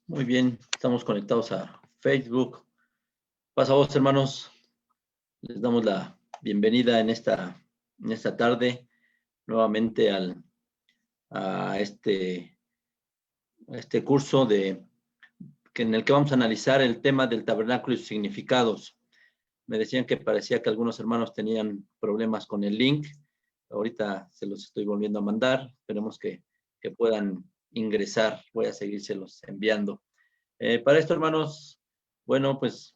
Muy bien, estamos conectados a Facebook. Pasa a vos, hermanos. Les damos la bienvenida en esta tarde nuevamente a este curso en el que vamos a analizar el tema del tabernáculo y sus significados. Me decían que parecía que algunos hermanos tenían problemas con el link. Ahorita se los estoy volviendo a mandar. Esperemos que puedan ingresar. Voy a seguírselos enviando. Para esto, hermanos, bueno, pues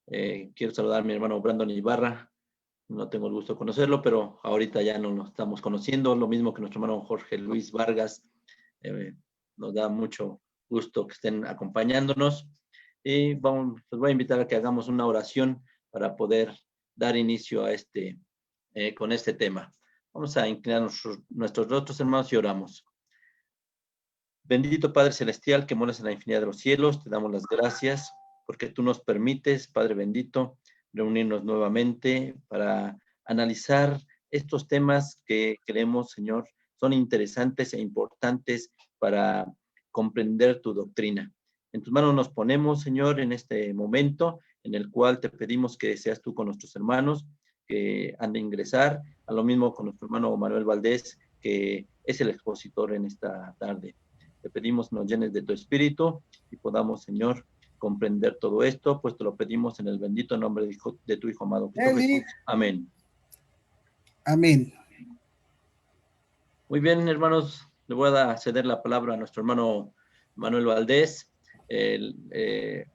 quiero saludar a mi hermano Brandon Ibarra. No tengo el gusto de conocerlo, pero ahorita ya no lo estamos conociendo. Lo mismo que nuestro hermano Jorge Luis Vargas. Nos da mucho gusto que estén acompañándonos. Y les voy a invitar a que hagamos una oración para poder dar inicio a con este tema. Vamos a inclinar nuestros rostros, hermanos, y oramos. Bendito Padre Celestial, que moras en la infinidad de los cielos, te damos las gracias porque tú nos permites, Padre bendito, reunirnos nuevamente para analizar estos temas que creemos, Señor, son interesantes e importantes para comprender tu doctrina. En tus manos nos ponemos, Señor, en este momento en el cual te pedimos que seas tú con nuestros hermanos que han de ingresar, a lo mismo con nuestro hermano Manuel Valdés, que es el expositor en esta tarde. Te pedimos nos llenes de tu espíritu y podamos, Señor, comprender todo esto, pues te lo pedimos en el bendito nombre de tu Hijo amado Cristo Jesús. Amén. Amén. Muy bien, hermanos, le voy a ceder la palabra a nuestro hermano Manuel Valdés.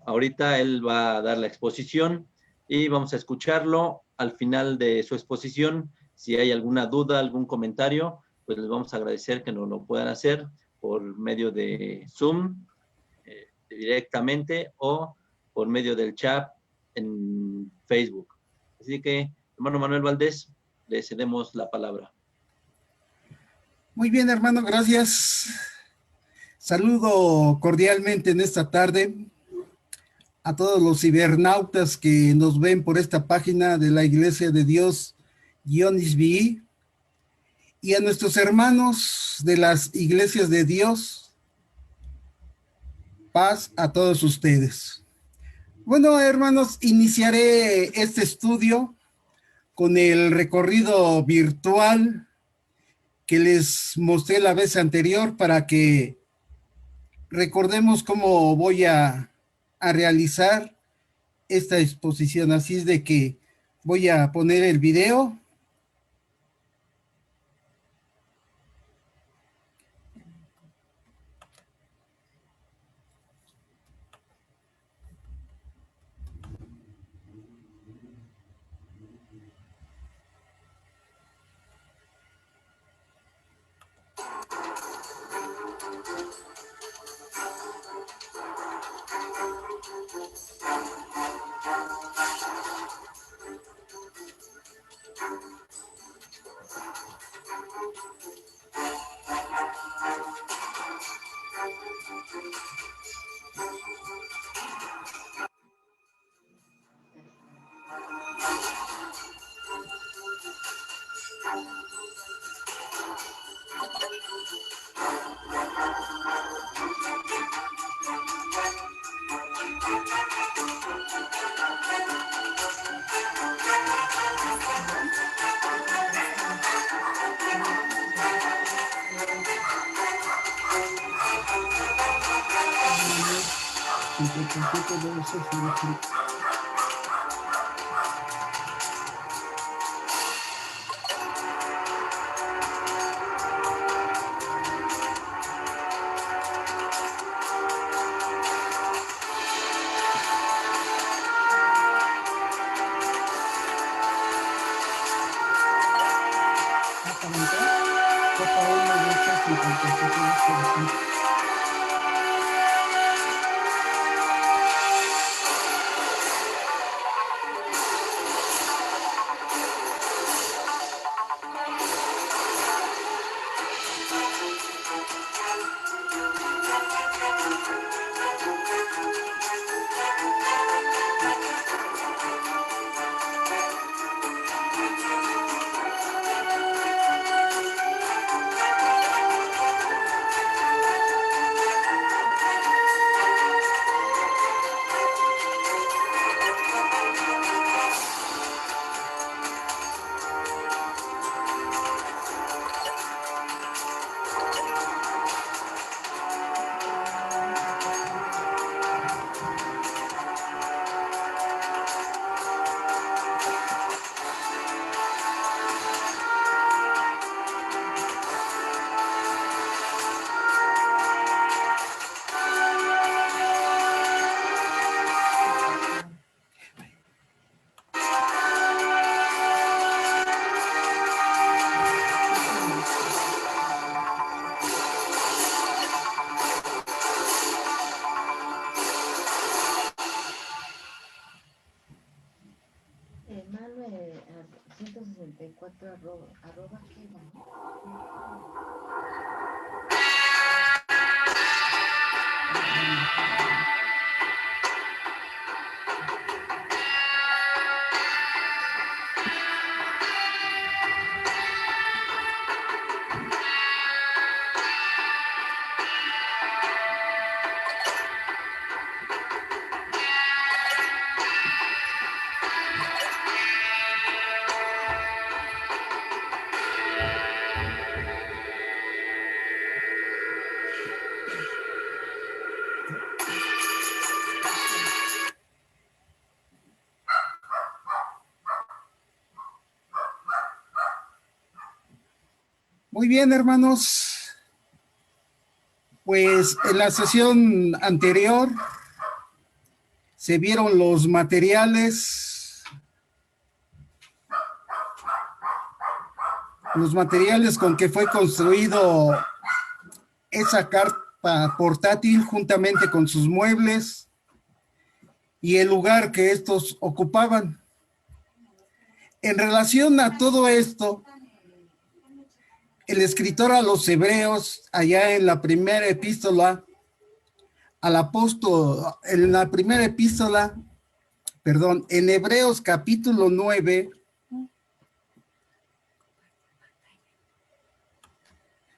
Ahorita él va a dar la exposición y vamos a escucharlo. Al final de su exposición, si hay alguna duda, algún comentario, pues les vamos a agradecer que nos lo puedan hacer por medio de Zoom directamente o por medio del chat en Facebook. Así que, hermano Manuel Valdés, le cedemos la palabra. Muy bien, hermano, gracias. Saludo cordialmente en esta tarde a todos los cibernautas que nos ven por esta página de la Iglesia de Dios, _BE, y a nuestros hermanos de las iglesias de Dios. Paz a todos ustedes. Bueno, hermanos, iniciaré este estudio con el recorrido virtual que les mostré la vez anterior para que recordemos cómo voy a realizar esta exposición. Así es de que voy a poner el video. 44 arroba gmail. Muy bien, hermanos. Pues en la sesión anterior se vieron los materiales con que fue construido esa carpa portátil juntamente con sus muebles y el lugar que estos ocupaban. En relación a todo esto, el escritor a los Hebreos, allá en la primera epístola al apóstol, en Hebreos capítulo 9,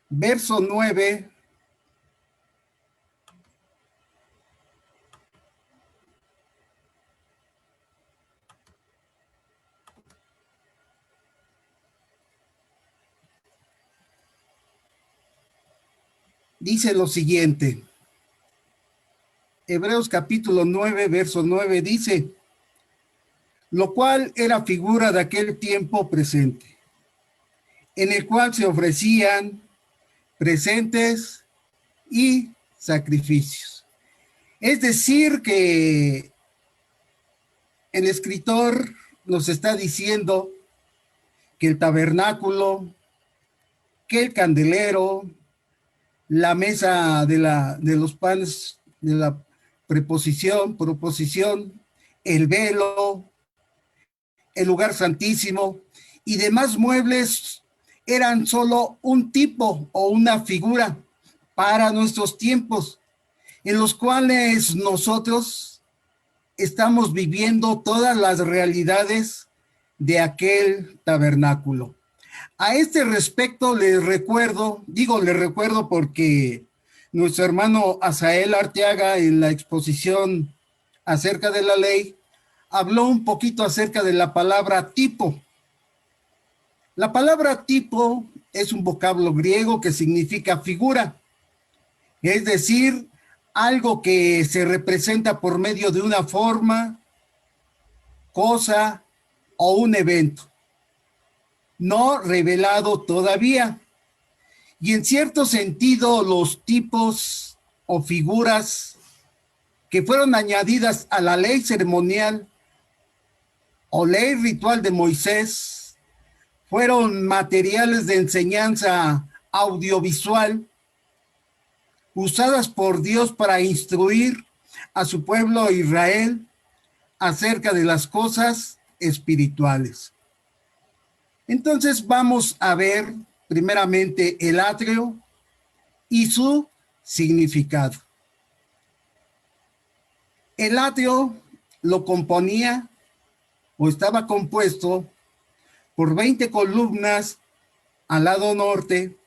verso 9, dice lo siguiente. Hebreos capítulo 9, verso 9 dice, lo cual era figura de aquel tiempo presente, en el cual se ofrecían presentes y sacrificios. Es decir, que el escritor nos está diciendo que el tabernáculo, que el candelero, la mesa de los panes de la proposición, el velo, el lugar santísimo y demás muebles eran solo un tipo o una figura para nuestros tiempos, en los cuales nosotros estamos viviendo todas las realidades de aquel tabernáculo. A este respecto les recuerdo porque nuestro hermano Asael Arteaga en la exposición acerca de la ley habló un poquito acerca de la palabra tipo. La palabra tipo es un vocablo griego que significa figura, es decir, algo que se representa por medio de una forma, cosa o un evento no revelado todavía. Y en cierto sentido, los tipos o figuras que fueron añadidas a la ley ceremonial o ley ritual de Moisés fueron materiales de enseñanza audiovisual usadas por Dios para instruir a su pueblo Israel acerca de las cosas espirituales. Entonces vamos a ver primeramente el atrio y su significado. El atrio lo componía o estaba compuesto por 20 columnas al lado norte,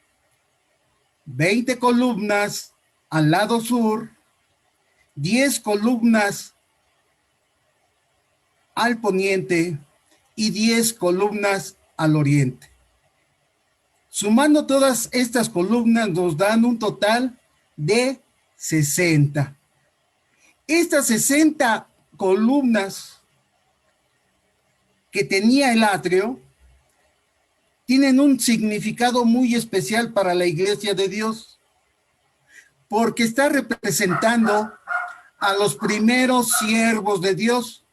20 columnas al lado sur, 10 columnas al poniente y 10 columnas al oriente. Sumando todas estas columnas nos dan un total de 60. Estas 60 columnas que tenía el atrio tienen un significado muy especial para la Iglesia de Dios, porque está representando a los primeros siervos de Dios,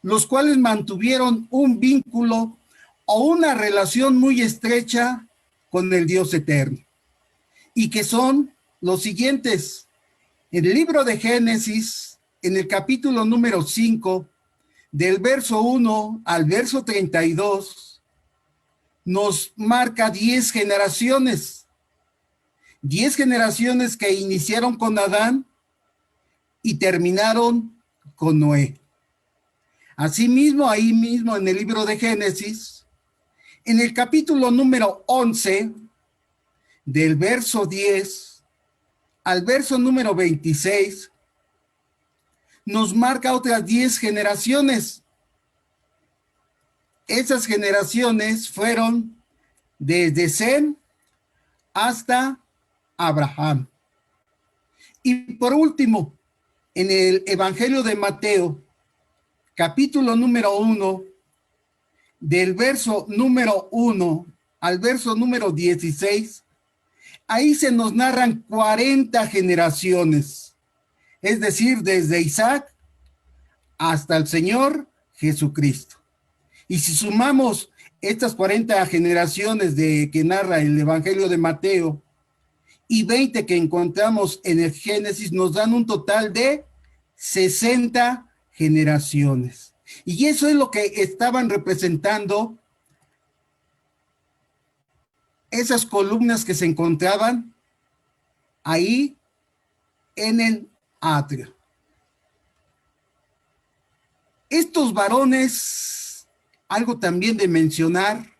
los cuales mantuvieron un vínculo o una relación muy estrecha con el Dios eterno, y que son los siguientes. En el libro de Génesis, en el capítulo número 5, del verso 1 al verso 32, nos marca 10 generaciones. 10 generaciones que iniciaron con Adán y terminaron con Noé. Asimismo, ahí mismo en el libro de Génesis, en el capítulo número 11, del verso 10 al verso número 26, nos marca otras 10 generaciones. Esas generaciones fueron desde Sem hasta Abraham. Y por último, en el Evangelio de Mateo, capítulo número 1, del verso número 1 al verso número 16, ahí se nos narran 40 generaciones, es decir, desde Isaac hasta el Señor Jesucristo. Y si sumamos estas 40 generaciones que narra el Evangelio de Mateo y 20 que encontramos en el Génesis, nos dan un total de 60 generaciones. Y eso es lo que estaban representando esas columnas que se encontraban ahí en el atrio. Estos varones, algo también de mencionar,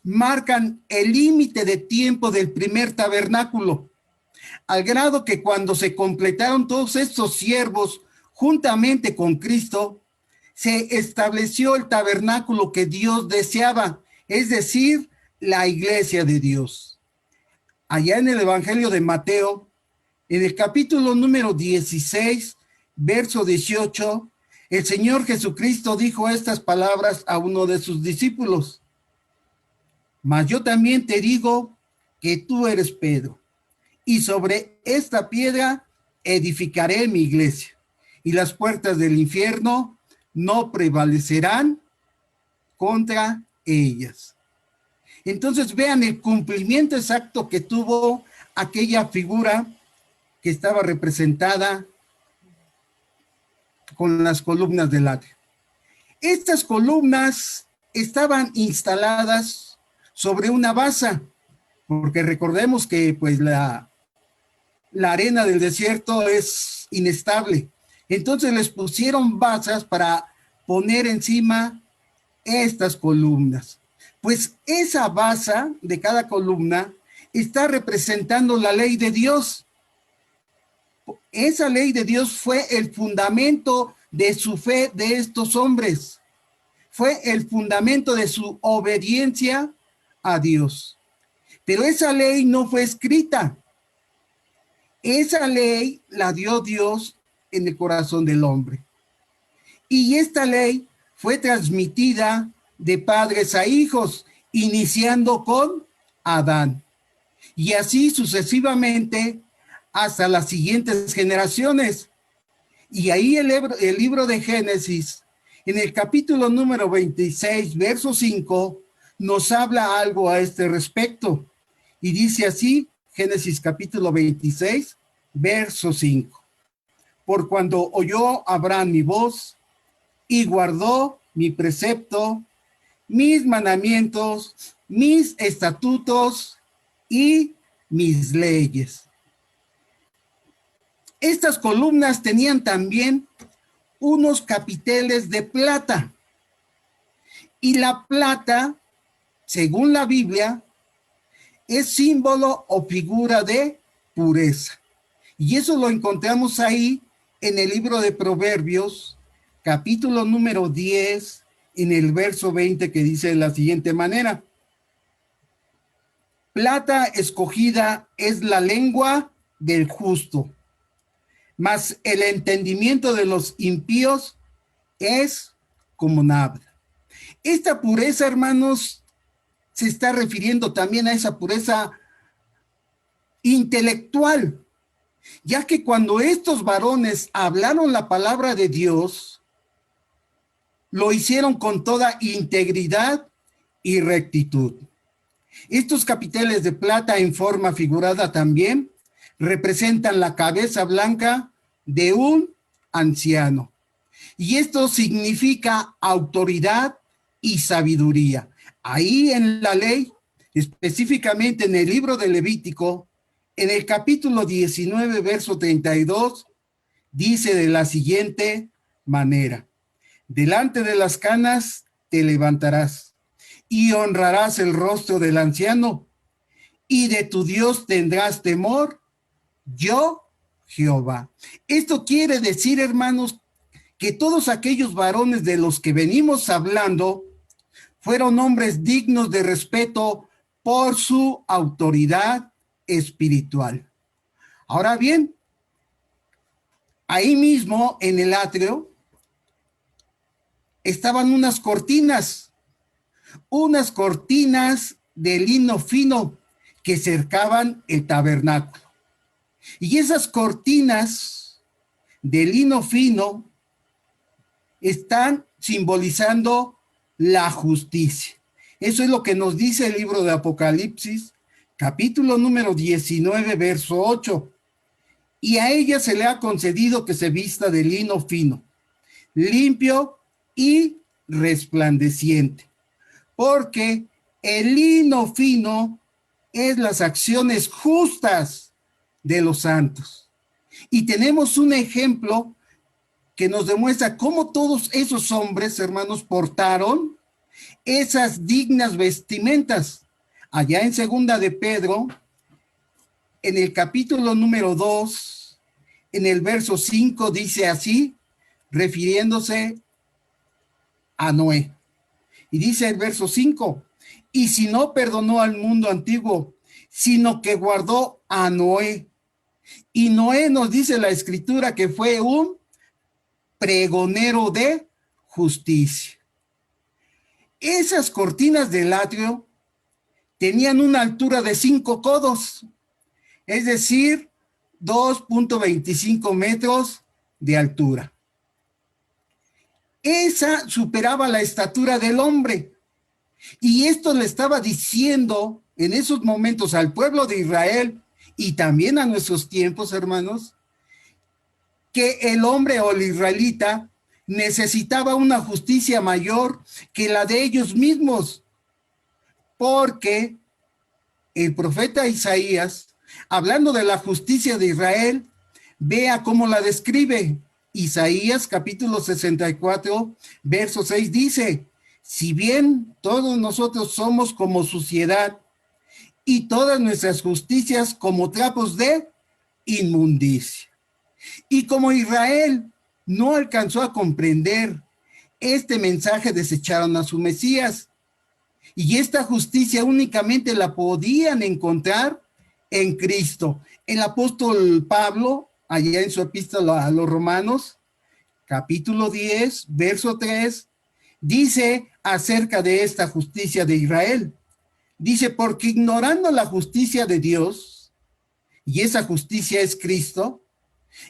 marcan el límite de tiempo del primer tabernáculo, al grado que cuando se completaron todos estos siervos juntamente con Cristo, se estableció el tabernáculo que Dios deseaba, es decir, la iglesia de Dios. Allá en el Evangelio de Mateo, en el capítulo número 16, verso 18, el Señor Jesucristo dijo estas palabras a uno de sus discípulos: mas yo también te digo que tú eres Pedro, y sobre esta piedra edificaré mi iglesia, y las puertas del infierno no prevalecerán contra ellas. Entonces vean el cumplimiento exacto que tuvo aquella figura que estaba representada con las columnas del atrio. Estas columnas estaban instaladas sobre una basa, porque recordemos que pues la arena del desierto es inestable. Entonces les pusieron basas para poner encima estas columnas. Pues esa base de cada columna está representando la ley de Dios. Esa ley de Dios fue el fundamento de su fe de estos hombres. Fue el fundamento de su obediencia a Dios. Pero esa ley no fue escrita. Esa ley la dio Dios en el corazón del hombre. Y esta ley fue transmitida de padres a hijos, iniciando con Adán. Y así sucesivamente hasta las siguientes generaciones. Y ahí el libro de Génesis, en el capítulo número 26, verso 5, nos habla algo a este respecto. Y dice así, Génesis capítulo 26, verso 5. Por cuando oyó Abraham mi voz y guardó mi precepto, mis mandamientos, mis estatutos y mis leyes. Estas columnas tenían también unos capiteles de plata. Y la plata, según la Biblia, es símbolo o figura de pureza. Y eso lo encontramos ahí en el libro de Proverbios, capítulo número 10, en el verso 20, que dice de la siguiente manera: plata escogida es la lengua del justo, mas el entendimiento de los impíos es como nada. Esta pureza, hermanos, se está refiriendo también a esa pureza intelectual, ya que cuando estos varones hablaron la palabra de Dios, lo hicieron con toda integridad y rectitud. Estos capiteles de plata en forma figurada también representan la cabeza blanca de un anciano. Y esto significa autoridad y sabiduría. Ahí en la ley, específicamente en el libro de Levítico, en el capítulo 19, verso 32, dice de la siguiente manera: delante de las canas te levantarás y honrarás el rostro del anciano, y de tu Dios tendrás temor, yo, Jehová. Esto quiere decir, hermanos, que todos aquellos varones de los que venimos hablando fueron hombres dignos de respeto por su autoridad espiritual. Ahora bien, ahí mismo en el atrio estaban unas cortinas de lino fino que cercaban el tabernáculo. Y esas cortinas de lino fino están simbolizando la justicia. Eso es lo que nos dice el libro de Apocalipsis, capítulo número 19, verso 8. Y a ella se le ha concedido que se vista de lino fino, limpio y resplandeciente, porque el lino fino es las acciones justas de los santos. Y tenemos un ejemplo que nos demuestra cómo todos esos hombres, hermanos, portaron esas dignas vestimentas. Allá en segunda de Pedro, en el capítulo número 2, en el verso 5, dice así, refiriéndose a Noé. Y dice el verso 5, y si no perdonó al mundo antiguo, sino que guardó a Noé. Y Noé, nos dice la escritura, que fue un pregonero de justicia. Esas cortinas del atrio tenían una altura de 5 codos, es decir, 2.25 metros de altura. Esa superaba la estatura del hombre. Y esto le estaba diciendo en esos momentos al pueblo de Israel y también a nuestros tiempos, hermanos, que el hombre o el israelita necesitaba una justicia mayor que la de ellos mismos, porque el profeta Isaías, hablando de la justicia de Israel, vea cómo la describe. Isaías capítulo 64, verso 6 dice, si bien todos nosotros somos como suciedad y todas nuestras justicias como trapos de inmundicia. Y como Israel no alcanzó a comprender este mensaje, desecharon a su Mesías. Y esta justicia únicamente la podían encontrar en Cristo. El apóstol Pablo, allá en su epístola a los Romanos, capítulo 10, verso 3, dice acerca de esta justicia de Israel. Dice, porque ignorando la justicia de Dios, y esa justicia es Cristo,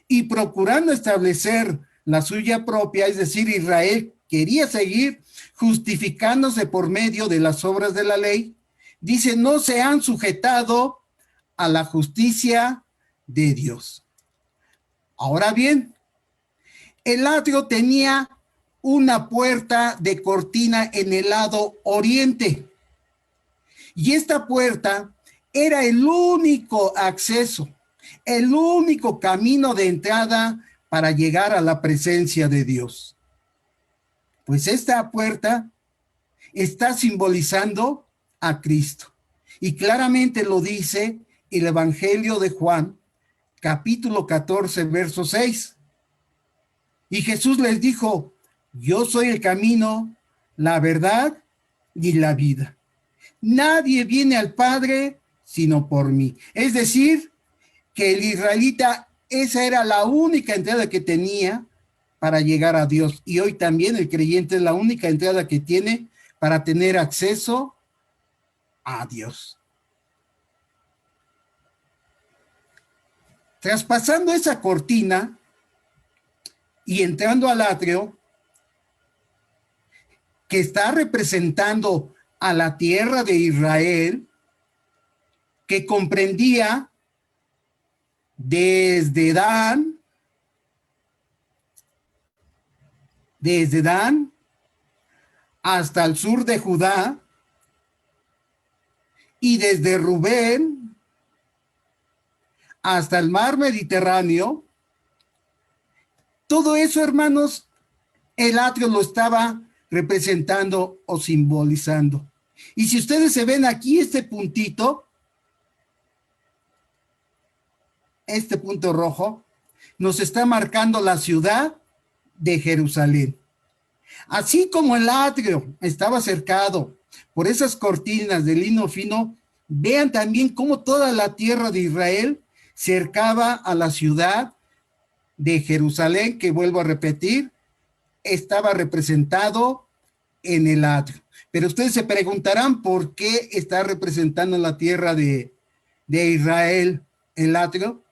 y procurando establecer la suya propia, es decir, Israel quería seguir justificándose por medio de las obras de la ley, dice, no se han sujetado a la justicia de Dios. Ahora bien, el atrio tenía una puerta de cortina en el lado oriente, y esta puerta era el único acceso, el único camino de entrada para llegar a la presencia de Dios. Pues esta puerta está simbolizando a Cristo. Y claramente lo dice el Evangelio de Juan, capítulo 14, verso 6. Y Jesús les dijo, yo soy el camino, la verdad y la vida. Nadie viene al Padre sino por mí. Es decir, que el israelita, esa era la única entrada que tenía para llegar a Dios. Y hoy también el creyente es la única entrada que tiene para tener acceso a Dios. Traspasando esa cortina y entrando al atrio, que está representando a la tierra de Israel, que comprendía desde Dan hasta el sur de Judá, y desde Rubén hasta el mar Mediterráneo. Todo eso, hermanos, el atrio lo estaba representando o simbolizando. Y si ustedes se ven aquí este puntito, este punto rojo, nos está marcando la ciudad de Jerusalén. Así como el atrio estaba cercado por esas cortinas de lino fino, vean también cómo toda la tierra de Israel cercaba a la ciudad de Jerusalén, que vuelvo a repetir, estaba representado en el atrio. Pero ustedes se preguntarán por qué está representando la tierra de Israel el atrio.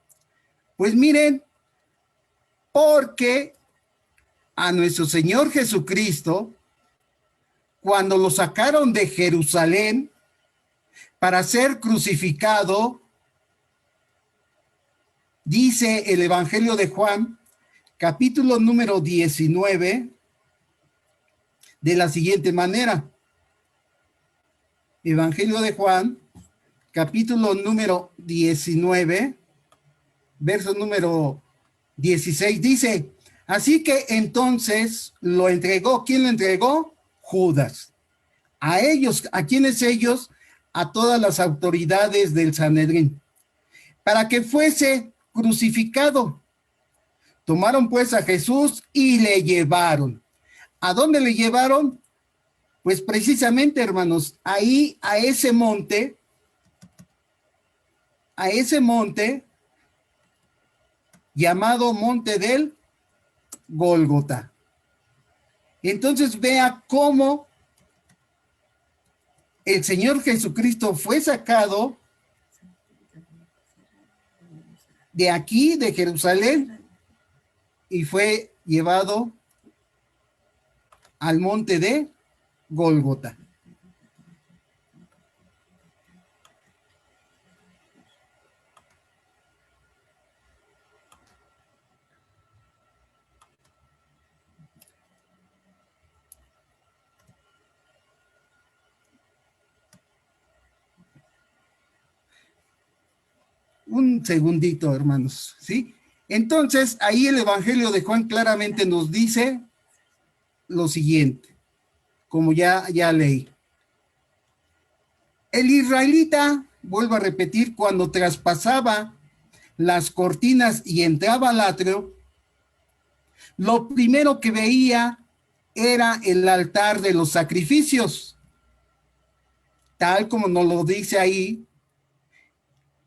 Pues miren, porque a nuestro Señor Jesucristo, cuando lo sacaron de Jerusalén para ser crucificado, dice el Evangelio de Juan, capítulo número 19, de la siguiente manera. Evangelio de Juan, capítulo número 19, verso número 16, dice: así que entonces lo entregó. ¿Quién lo entregó? Judas. A ellos, ¿a quiénes ellos? A todas las autoridades del Sanedrín, para que fuese crucificado. Tomaron pues a Jesús y le llevaron. ¿A dónde le llevaron? Pues precisamente, hermanos, ahí a ese monte llamado Monte del Gólgota. Entonces vea cómo el Señor Jesucristo fue sacado de aquí, de Jerusalén, y fue llevado al monte de Gólgota. Un segundito, hermanos, ¿sí? Entonces, ahí el Evangelio de Juan claramente nos dice lo siguiente, como ya leí. El israelita, vuelvo a repetir, cuando traspasaba las cortinas y entraba al atrio, lo primero que veía era el altar de los sacrificios, tal como nos lo dice ahí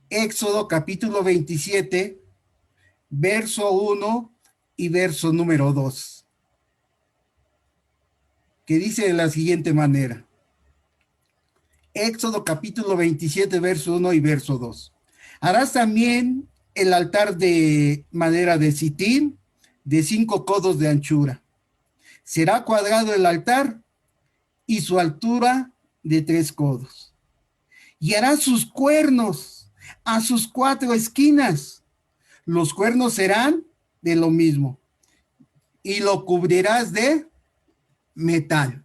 Éxodo capítulo 27, verso 1 y verso número 2, que dice de la siguiente manera. Éxodo capítulo 27, verso 1 y verso 2. Harás también el altar de madera de sitín, de 5 codos de anchura. Será cuadrado el altar y su altura de 3 codos. Y harás sus cuernos a sus 4 esquinas. Los cuernos serán de lo mismo. Y lo cubrirás de metal.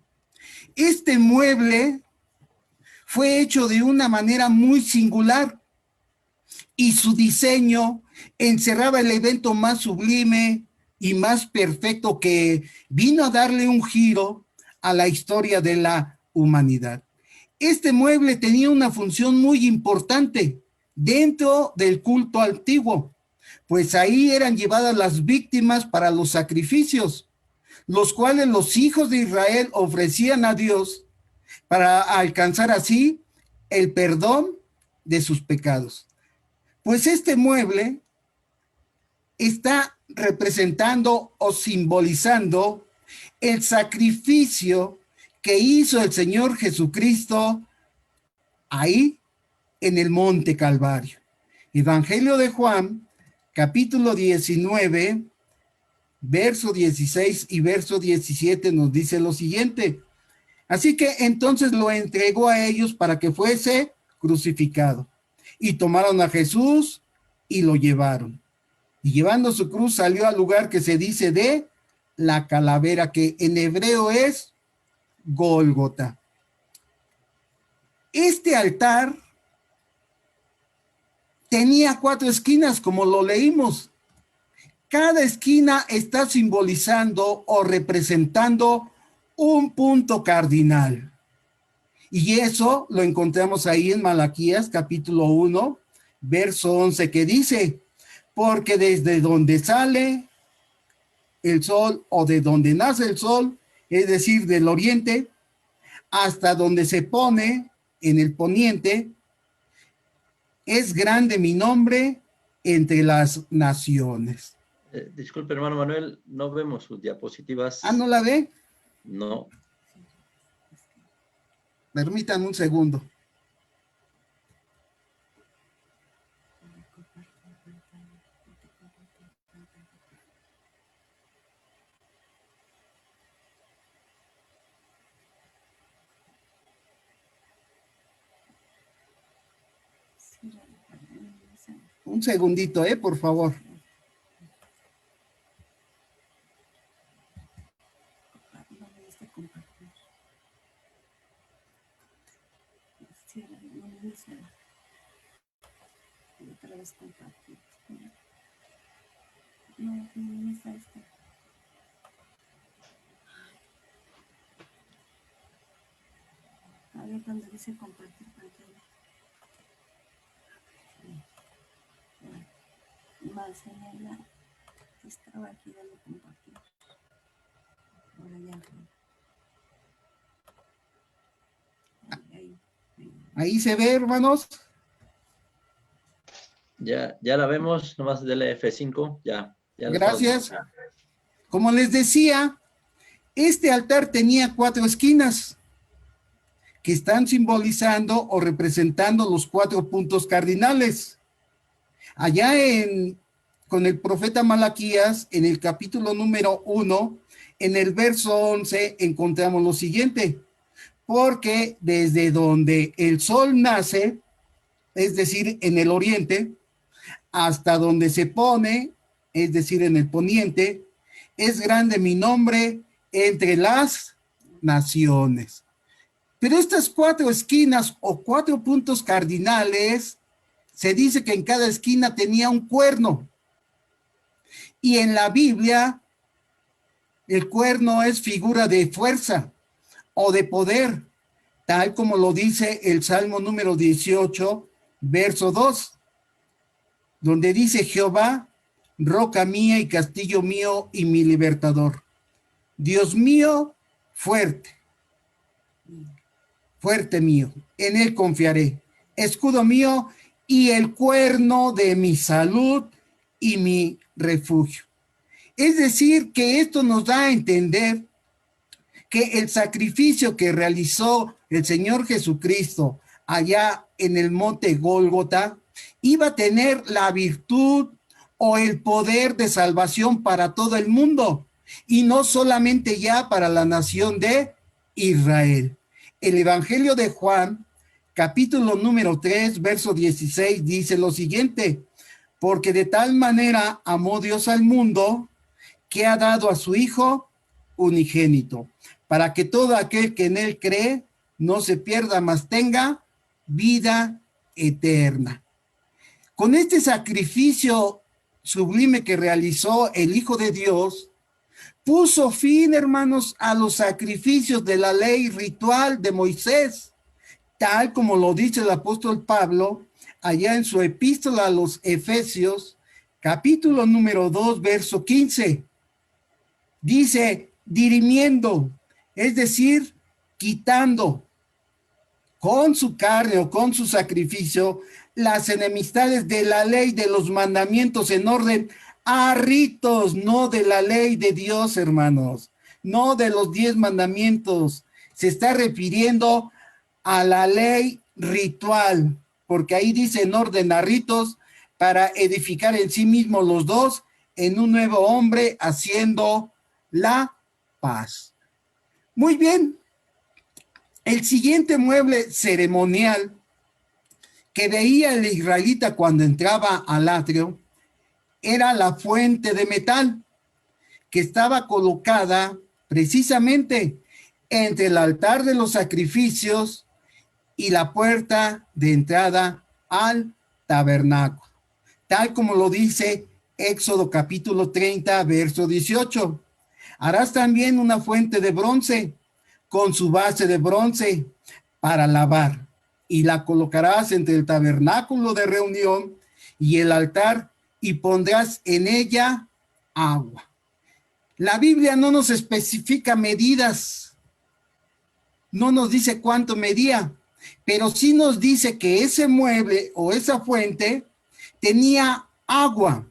Este mueble fue hecho de una manera muy singular y su diseño encerraba el evento más sublime y más perfecto que vino a darle un giro a la historia de la humanidad. Este mueble tenía una función muy importante dentro del culto antiguo, pues ahí eran llevadas las víctimas para los sacrificios, los cuales los hijos de Israel ofrecían a Dios para alcanzar así el perdón de sus pecados. Pues este mueble está representando o simbolizando el sacrificio que hizo el Señor Jesucristo ahí en el monte Calvario. Evangelio de Juan, capítulo 19, verso 16 y verso 17 nos dice lo siguiente: así que entonces lo entregó a ellos para que fuese crucificado. Y tomaron a Jesús y lo llevaron. Y llevando su cruz salió al lugar que se dice de la calavera, que en hebreo es Gólgota. Este altar tenía 4 esquinas, como lo leímos. Cada esquina está simbolizando o representando un punto cardinal. Y eso lo encontramos ahí en Malaquías capítulo 1, verso 11, que dice, porque desde donde sale el sol o de donde nace el sol, es decir, del oriente, hasta donde se pone en el poniente, es grande mi nombre entre las naciones. Disculpe, hermano Manuel, no vemos sus diapositivas. ¿No la ve? No. Permítanme un segundo. Un segundito, por favor. A ver, cuando dice compartir pantalla. Más en la estaba aquí dando compartir. Ahora ya. Ahí se ve, hermanos. Ya la vemos, nomás del F5, ya la Gracias. Como les decía, este altar tenía 4 esquinas que están simbolizando o representando los 4 puntos cardinales. Allá con el profeta Malaquías, en el capítulo número 1, en el verso 11, encontramos lo siguiente, porque desde donde el sol nace, es decir, en el oriente, hasta donde se pone, es decir, en el poniente, es grande mi nombre entre las naciones. Pero estas 4 esquinas o 4 puntos cardinales, se dice que en cada esquina tenía un cuerno. Y en la Biblia, el cuerno es figura de fuerza o de poder, tal como lo dice el Salmo número 18, verso 2, donde dice Jehová, roca mía y castillo mío y mi libertador. Dios mío, fuerte mío, en él confiaré. Escudo mío y el cuerno de mi salud y mi refugio. Es decir, que esto nos da a entender que el sacrificio que realizó el Señor Jesucristo allá en el monte Gólgota iba a tener la virtud o el poder de salvación para todo el mundo y no solamente ya para la nación de Israel. El Evangelio de Juan, capítulo número 3, verso 16, dice lo siguiente, porque de tal manera amó Dios al mundo que ha dado a su Hijo unigénito, para que todo aquel que en él cree no se pierda, mas tenga vida eterna. Con este sacrificio sublime que realizó el Hijo de Dios, puso fin, hermanos, a los sacrificios de la ley ritual de Moisés, tal como lo dice el apóstol Pablo allá en su epístola a los Efesios, capítulo número 2, verso 15. Dice, dirimiendo, es decir, quitando con su carne o con su sacrificio las enemistades de la ley de los mandamientos en orden a ritos, no de la ley de Dios, hermanos, no de los 10 mandamientos. Se está refiriendo a la ley ritual, porque ahí dice en orden a ritos para edificar en sí mismos los dos en un nuevo hombre haciendo la paz. Muy bien. El siguiente mueble ceremonial que veía el israelita cuando entraba al atrio era la fuente de metal que estaba colocada precisamente entre el altar de los sacrificios y la puerta de entrada al tabernáculo, tal como lo dice Éxodo capítulo 30, verso 18. Harás también una fuente de bronce con su base de bronce para lavar, y la colocarás entre el tabernáculo de reunión y el altar, y pondrás en ella agua. La Biblia no nos especifica medidas, no nos dice cuánto medía, pero sí nos dice que ese mueble o esa fuente tenía agua.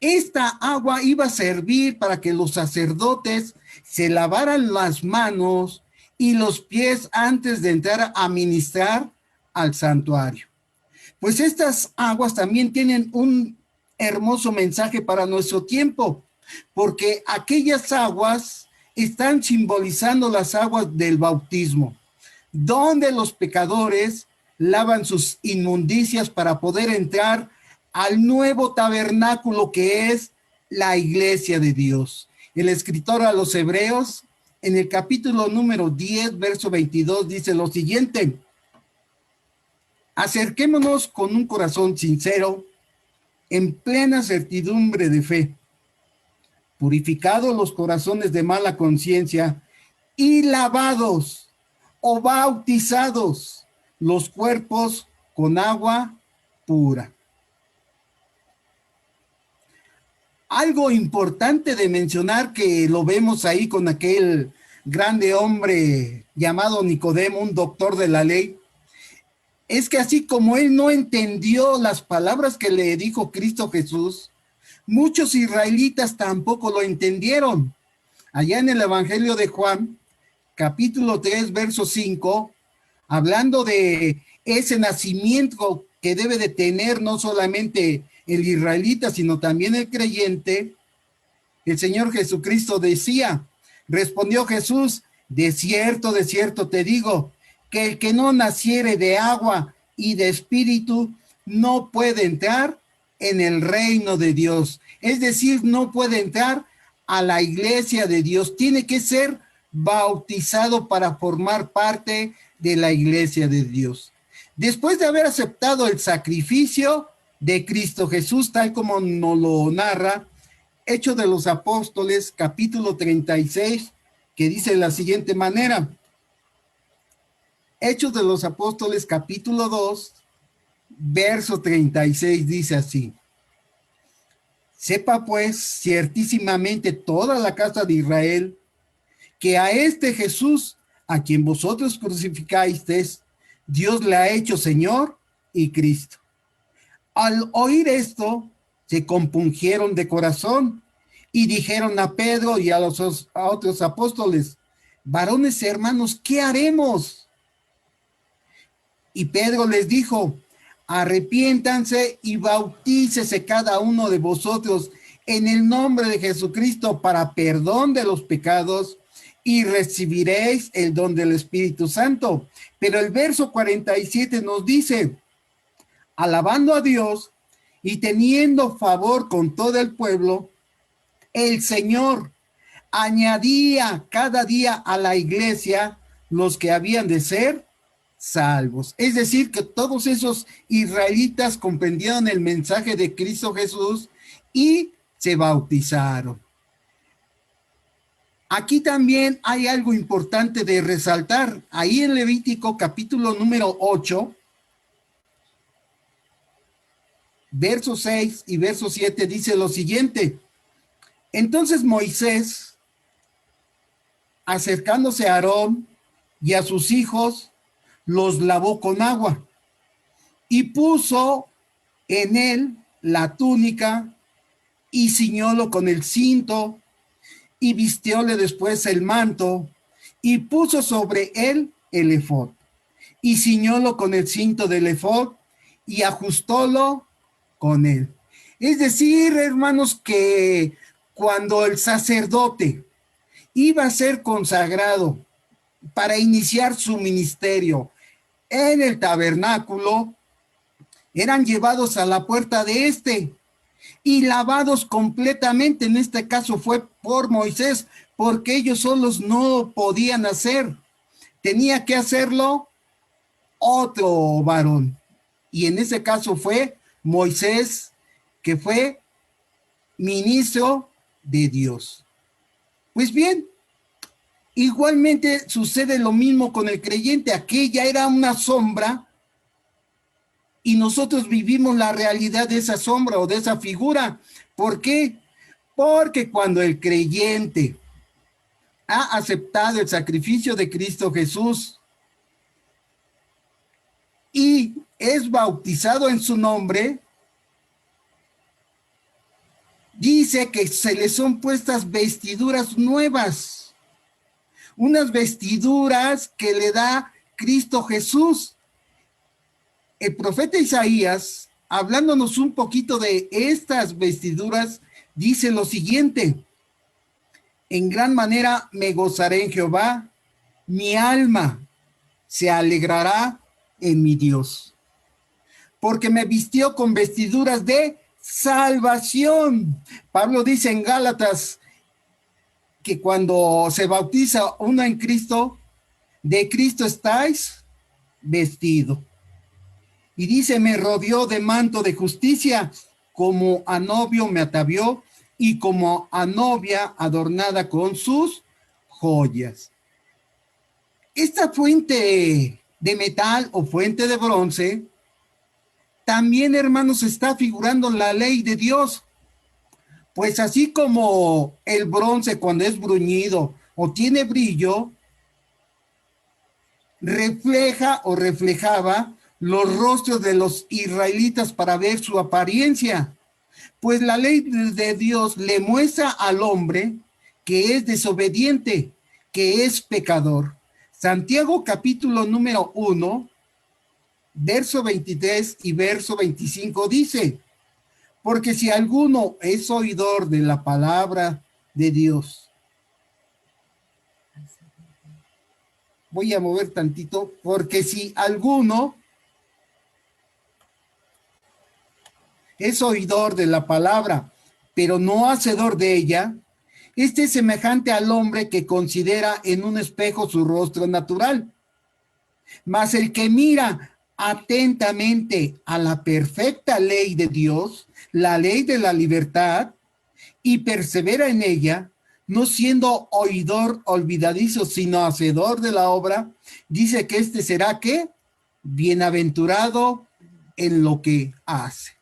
Esta agua iba a servir para que los sacerdotes se lavaran las manos y los pies antes de entrar a ministrar al santuario. Pues estas aguas también tienen un hermoso mensaje para nuestro tiempo, porque aquellas aguas están simbolizando las aguas del bautismo, donde los pecadores lavan sus inmundicias para poder entrar al nuevo tabernáculo que es la iglesia de Dios. El escritor a los Hebreos, en el capítulo número 10, verso 22, dice lo siguiente: acerquémonos con un corazón sincero, en plena certidumbre de fe, purificados los corazones de mala conciencia y lavados o bautizados los cuerpos con agua pura. Algo importante de mencionar, que lo vemos ahí con aquel grande hombre llamado Nicodemo, un doctor de la ley, es que así como él no entendió las palabras que le dijo Cristo Jesús, muchos israelitas tampoco lo entendieron. Allá en el Evangelio de Juan, capítulo 3, verso 5, hablando de ese nacimiento que debe de tener no solamente el israelita, sino también el creyente, el Señor Jesucristo decía, respondió Jesús: de cierto te digo, que el que no naciere de agua y de espíritu no puede entrar en el reino de Dios. Es decir, no puede entrar a la iglesia de Dios. Tiene que ser bautizado para formar parte de la iglesia de Dios. Después de haber aceptado el sacrificio de Cristo Jesús, tal como nos lo narra Hechos de los Apóstoles, capítulo 36, que dice de la siguiente manera. Hechos de los Apóstoles, capítulo 2, verso 36, dice así: sepa pues ciertísimamente toda la casa de Israel que a este Jesús, a quien vosotros crucificasteis, Dios le ha hecho Señor y Cristo. Al oír esto, se compungieron de corazón y dijeron a Pedro y a otros apóstoles: varones hermanos, ¿qué haremos? Y Pedro les dijo: arrepiéntanse y bautícese cada uno de vosotros en el nombre de Jesucristo para perdón de los pecados, y recibiréis el don del Espíritu Santo. Pero el verso 47 nos dice: alabando a Dios y teniendo favor con todo el pueblo, el Señor añadía cada día a la iglesia los que habían de ser salvos. Es decir, que todos esos israelitas comprendieron el mensaje de Cristo Jesús y se bautizaron. Aquí también hay algo importante de resaltar. Ahí en Levítico capítulo número 8, verso 6 y verso 7 dice lo siguiente: entonces Moisés, acercándose a Aarón y a sus hijos, los lavó con agua y puso en él la túnica y ciñólo con el cinto y vistióle después el manto y puso sobre él el efod y ciñólo con el cinto del efod y ajustólo con él. Es decir, hermanos, que cuando el sacerdote iba a ser consagrado para iniciar su ministerio en el tabernáculo, eran llevados a la puerta de este y lavados completamente. En este caso fue por Moisés, porque ellos solos no podían hacer. Tenía que hacerlo otro varón. Y en ese caso fue Moisés, que fue ministro de Dios. Pues bien, igualmente sucede lo mismo con el creyente. Aquella era una sombra y nosotros vivimos la realidad de esa sombra o de esa figura. ¿Por qué? Porque cuando el creyente ha aceptado el sacrificio de Cristo Jesús y es bautizado en su nombre, dice que se le son puestas vestiduras nuevas, unas vestiduras que le da Cristo Jesús. El profeta Isaías, hablándonos un poquito de estas vestiduras, dice lo siguiente: en gran manera me gozaré en Jehová, mi alma se alegrará en mi Dios, porque me vistió con vestiduras de salvación. Pablo dice en Gálatas que cuando se bautiza uno en Cristo, de Cristo estáis vestido. Y dice, me rodeó de manto de justicia, como a novio me atavió, y como a novia adornada con sus joyas. Esta fuente de metal o fuente de bronce, también, hermanos, está figurando la ley de Dios. Pues así como el bronce cuando es bruñido o tiene brillo, refleja o reflejaba los rostros de los israelitas para ver su apariencia. Pues la ley de Dios le muestra al hombre que es desobediente, que es pecador. Santiago capítulo número 1, verso 23 y verso 25 dice: porque si alguno es oidor de la palabra de Dios. Voy a mover tantito, porque si alguno es oidor de la palabra, pero no hacedor de ella, este es semejante al hombre que considera en un espejo su rostro natural. Mas el que mira atentamente a la perfecta ley de Dios, la ley de la libertad, y persevera en ella, no siendo oidor olvidadizo, sino hacedor de la obra, dice que este será ¿qué? Bienaventurado en lo que hace.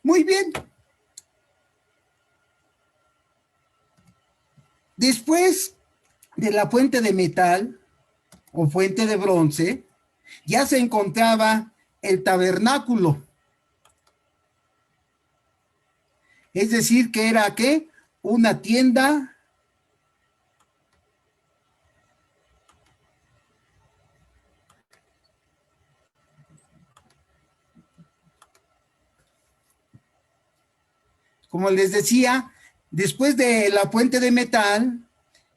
Muy bien. Después de la fuente de metal o fuente de bronce, ya se encontraba el tabernáculo. Es decir, que era ¿qué? Una tienda como les decía, después de la fuente de metal,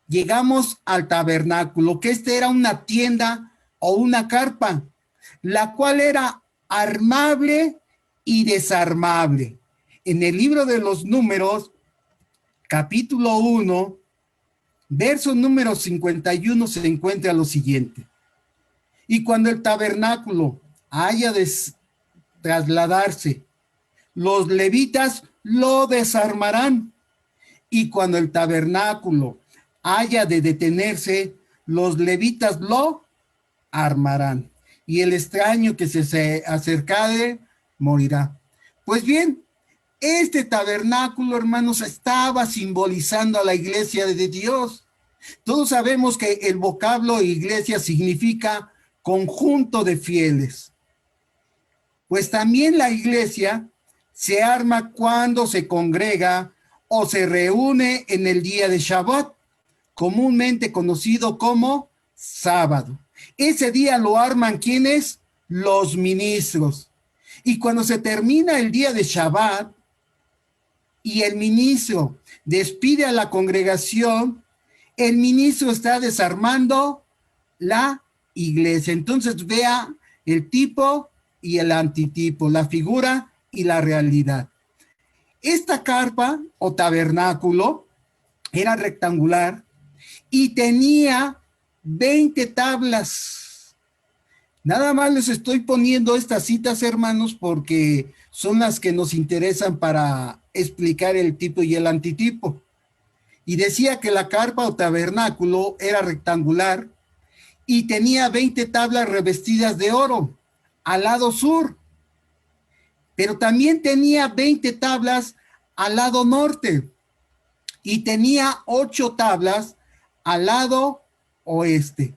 llegamos al tabernáculo, que era una tienda o una carpa, la cual era armable y desarmable. En el libro de los Números, capítulo 1, verso número 51, se encuentra lo siguiente: y cuando el tabernáculo haya de trasladarse, los levitas lo desarmarán, y cuando el tabernáculo haya de detenerse, los levitas lo armarán, y el extraño que se acercare morirá. Pues bien, este tabernáculo, hermanos, estaba simbolizando a la iglesia de Dios. Todos sabemos que el vocablo iglesia significa conjunto de fieles. Pues también la iglesia se arma cuando se congrega o se reúne en el día de Shabbat, comúnmente conocido como sábado. Ese día lo arman ¿quiénes? Los ministros. Y cuando se termina el día de Shabbat y el ministro despide a la congregación, el ministro está desarmando la iglesia. Entonces vea el tipo y el antitipo, la figura y la realidad. Esta carpa o tabernáculo era rectangular y tenía 20 tablas. Nada más les estoy poniendo estas citas, hermanos, porque son las que nos interesan para explicar el tipo y el antitipo. Y decía que la carpa o tabernáculo era rectangular y tenía 20 tablas revestidas de oro al lado sur, pero también tenía 20 tablas al lado norte y tenía 8 tablas al lado oeste.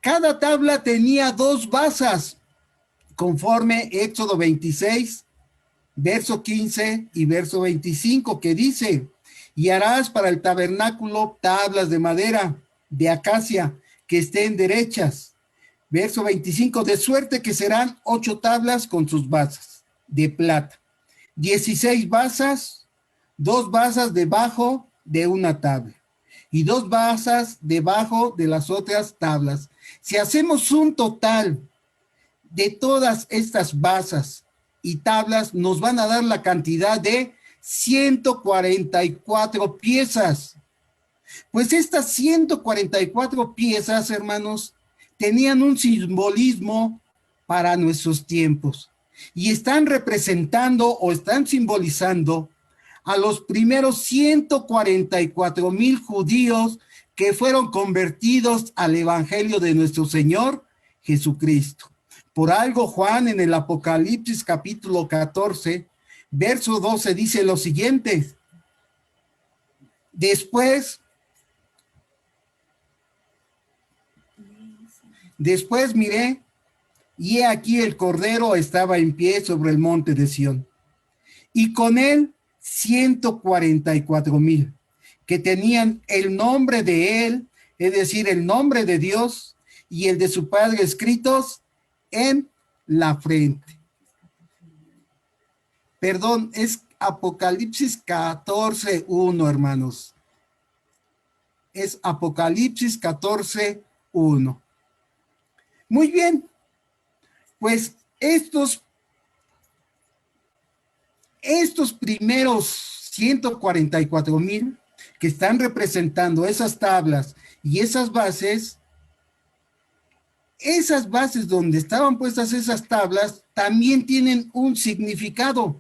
Cada tabla tenía 2 basas, conforme Éxodo 26, verso 15 y verso 25, que dice: y harás para el tabernáculo tablas de madera, de acacia, que estén derechas. Verso 25, de suerte que serán 8 tablas con sus basas, de plata. 16 basas, 2 basas debajo de una tabla, y 2 basas debajo de las otras tablas. Si hacemos un total de todas estas basas y tablas, nos van a dar la cantidad de 144 piezas. Pues estas 144 piezas, hermanos, tenían un simbolismo para nuestros tiempos y están representando o están simbolizando a los primeros 144,000 judíos que fueron convertidos al evangelio de nuestro Señor Jesucristo. Por algo Juan en el Apocalipsis capítulo 14, verso 12 dice lo siguiente: después miré, y he aquí el Cordero estaba en pie sobre el monte de Sión, y con él 144,000, que tenían el nombre de él, es decir, el nombre de Dios y el de su Padre escritos en la frente. Perdón, es Apocalipsis 14:1, hermanos. Es Apocalipsis 14:1. Muy bien, pues estos primeros 144,000 que están representando esas tablas y esas bases donde estaban puestas esas tablas también tienen un significado.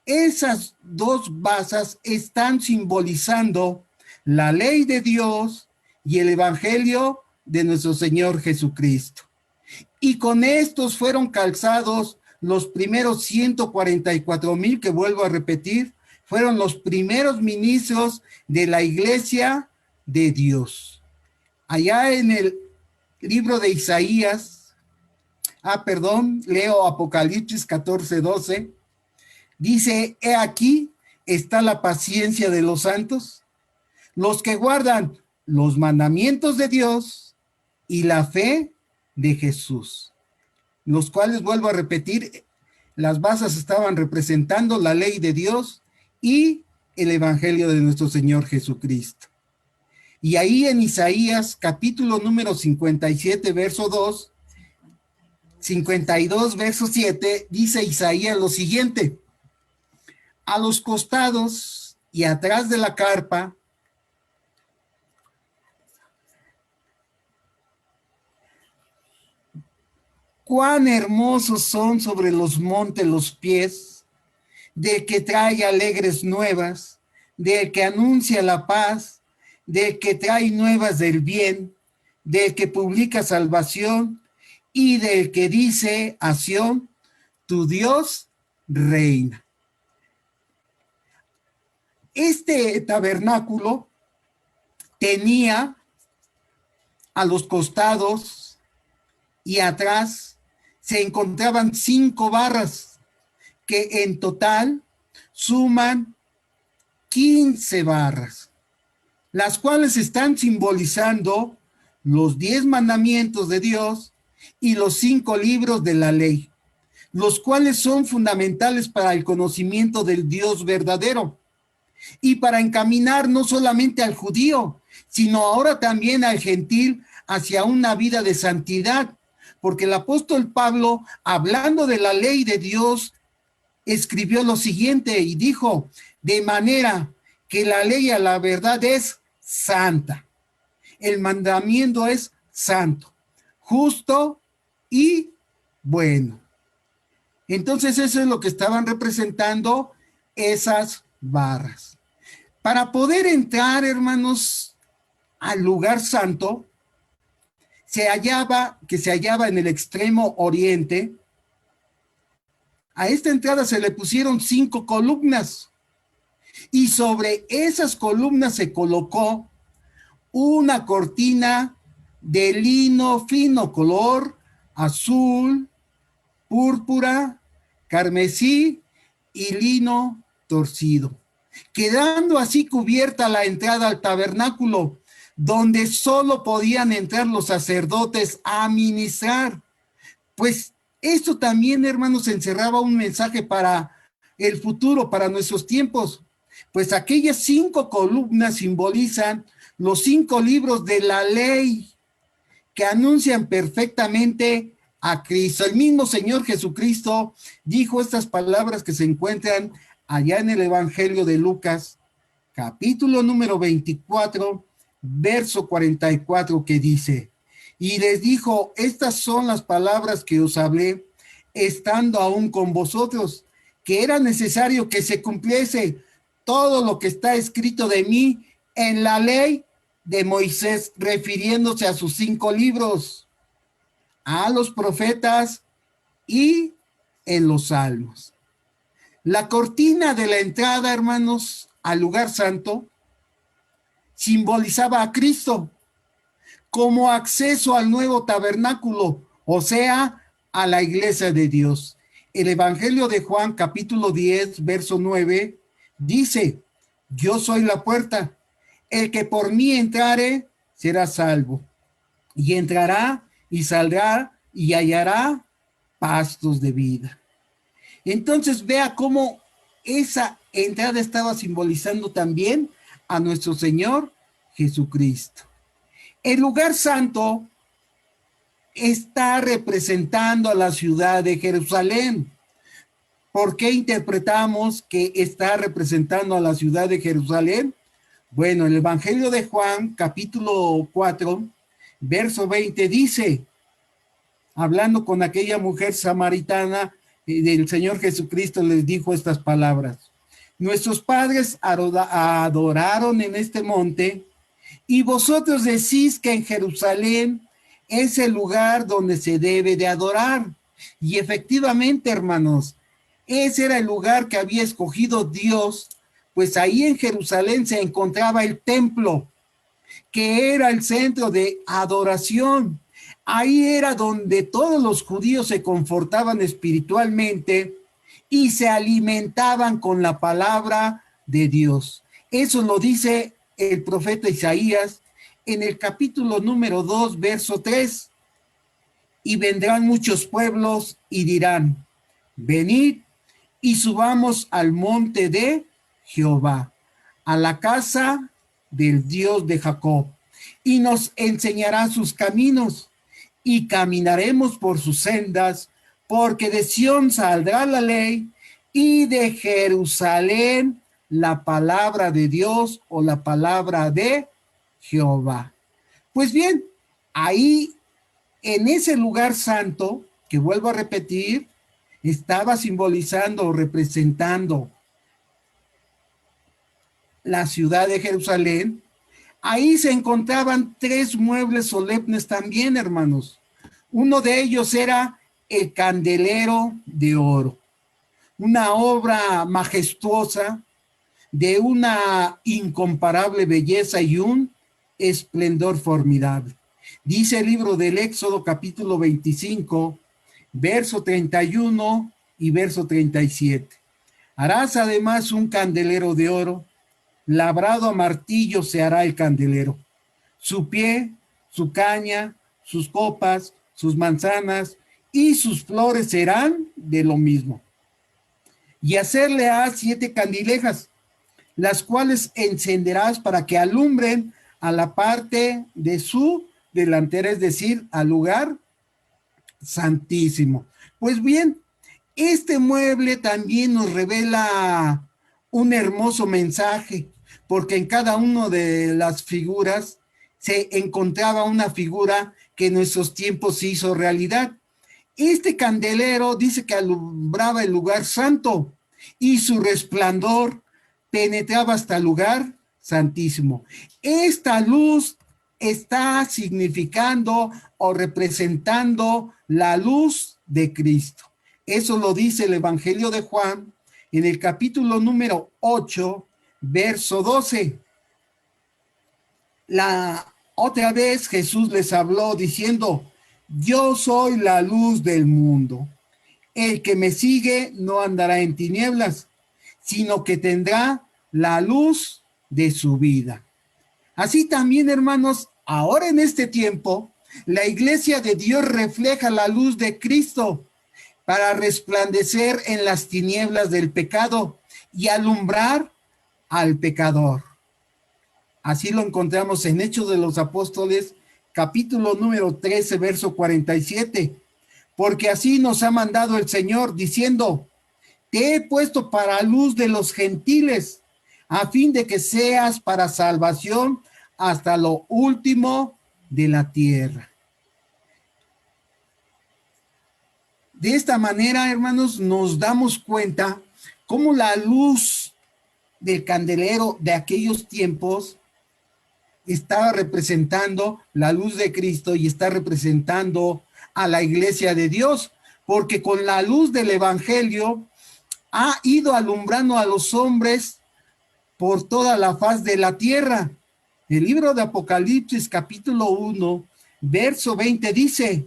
Esas 2 basas están simbolizando la ley de Dios y el evangelio de nuestro Señor Jesucristo. Y con estos fueron calzados los primeros 144,000, que vuelvo a repetir, fueron los primeros ministros de la iglesia de Dios. Allá en el libro de Isaías, leo Apocalipsis 14:12, dice: he aquí está la paciencia de los santos, los que guardan los mandamientos de Dios y la fe de Jesús, los cuales, vuelvo a repetir, las basas estaban representando la ley de Dios y el evangelio de nuestro Señor Jesucristo. Y ahí en Isaías, capítulo número 57, verso 2, 52, verso 7, dice Isaías lo siguiente: a los costados y atrás de la carpa, cuán hermosos son sobre los montes los pies del que trae alegres nuevas, del que anuncia la paz, del que trae nuevas del bien, del que publica salvación y del que dice a Sión: tu Dios reina. Este tabernáculo tenía a los costados y atrás se encontraban 5 barras que en total suman 15 barras, las cuales están simbolizando los 10 mandamientos de Dios y los 5 libros de la ley, los cuales son fundamentales para el conocimiento del Dios verdadero y para encaminar no solamente al judío, sino ahora también al gentil hacia una vida de santidad, porque el apóstol Pablo, hablando de la ley de Dios, escribió lo siguiente y dijo: de manera que la ley a la verdad es santa, el mandamiento es santo, justo Y bueno, entonces eso es lo que estaban representando esas barras. Para poder entrar, hermanos, al lugar santo, se hallaba en el extremo oriente. A esta entrada se le pusieron 5 columnas y sobre esas columnas se colocó una cortina de lino fino, color azul, púrpura, carmesí y lino torcido, quedando así cubierta la entrada al tabernáculo, donde solo podían entrar los sacerdotes a ministrar. Pues esto también, hermanos, encerraba un mensaje para el futuro, para nuestros tiempos, pues aquellas 5 columnas simbolizan los 5 libros de la ley que anuncian perfectamente a Cristo. El mismo Señor Jesucristo dijo estas palabras que se encuentran allá en el Evangelio de Lucas, capítulo número 24, verso 44, que dice: y les dijo, estas son las palabras que os hablé, estando aún con vosotros, que era necesario que se cumpliese todo lo que está escrito de mí en la ley de Moisés, refiriéndose a sus 5 libros, a los profetas y en los salmos. La cortina de la entrada, hermanos, al lugar santo, simbolizaba a Cristo como acceso al nuevo tabernáculo, o sea, a la iglesia de Dios. El Evangelio de Juan, capítulo 10, verso 9, dice: yo soy la puerta, el que por mí entrare será salvo, y entrará y saldrá y hallará pastos de vida. Entonces vea cómo esa entrada estaba simbolizando también a nuestro Señor Jesucristo. El lugar santo está representando a la ciudad de Jerusalén. ¿Por qué interpretamos que está representando a la ciudad de Jerusalén? Bueno, el Evangelio de Juan, capítulo 4, verso 20, dice, hablando con aquella mujer samaritana, del Señor Jesucristo les dijo estas palabras: nuestros padres adoraron en este monte, y vosotros decís que en Jerusalén es el lugar donde se debe de adorar. Y efectivamente, hermanos, ese era el lugar que había escogido Dios, pues ahí en Jerusalén se encontraba el templo, que era el centro de adoración. Ahí era donde todos los judíos se confortaban espiritualmente y se alimentaban con la palabra de Dios. Eso lo dice el profeta Isaías en el capítulo número 2, verso 3. Y vendrán muchos pueblos y dirán: venid y subamos al monte de Jehová, a la casa del Dios de Jacob, y nos enseñará sus caminos, y caminaremos por sus sendas, porque de Sión saldrá la ley, y de Jerusalén la palabra de Dios, o la palabra de Jehová. Pues bien, ahí en ese lugar santo, que vuelvo a repetir, estaba simbolizando o representando la ciudad de Jerusalén. Ahí se encontraban 3 muebles solemnes también, hermanos. Uno de ellos era el candelero de oro, una obra majestuosa de una incomparable belleza y un esplendor formidable. Dice el libro del Éxodo, capítulo 25, verso 31 y verso 37. Harás además un candelero de oro, labrado a martillo se hará el candelero. Su pie, su caña, sus copas, sus manzanas y sus flores serán de lo mismo. Y hacerle a 7 candilejas, las cuales encenderás para que alumbren a la parte de su delantera, es decir, al lugar santísimo. Pues bien, este mueble también nos revela un hermoso mensaje, porque en cada una de las figuras se encontraba una figura que en nuestros tiempos se hizo realidad. Este candelero dice que alumbraba el lugar santo y su resplandor penetraba hasta el lugar santísimo. Esta luz está significando o representando la luz de Cristo. Eso lo dice el Evangelio de Juan en el capítulo número 8, verso 12. La otra vez Jesús les habló diciendo: yo soy la luz del mundo. El que me sigue no andará en tinieblas, sino que tendrá la luz de su vida. Así también, hermanos, ahora en este tiempo, la iglesia de Dios refleja la luz de Cristo para resplandecer en las tinieblas del pecado y alumbrar al pecador. Así lo encontramos en Hechos de los Apóstoles, capítulo número 13, verso 47. Porque así nos ha mandado el Señor, diciendo: te he puesto para luz de los gentiles, a fin de que seas para salvación hasta lo último de la tierra. De esta manera, hermanos, nos damos cuenta cómo la luz del candelero de aquellos tiempos estaba representando la luz de Cristo y está representando a la iglesia de Dios, porque con la luz del evangelio ha ido alumbrando a los hombres por toda la faz de la tierra. El libro de Apocalipsis, capítulo 1, verso 20 dice: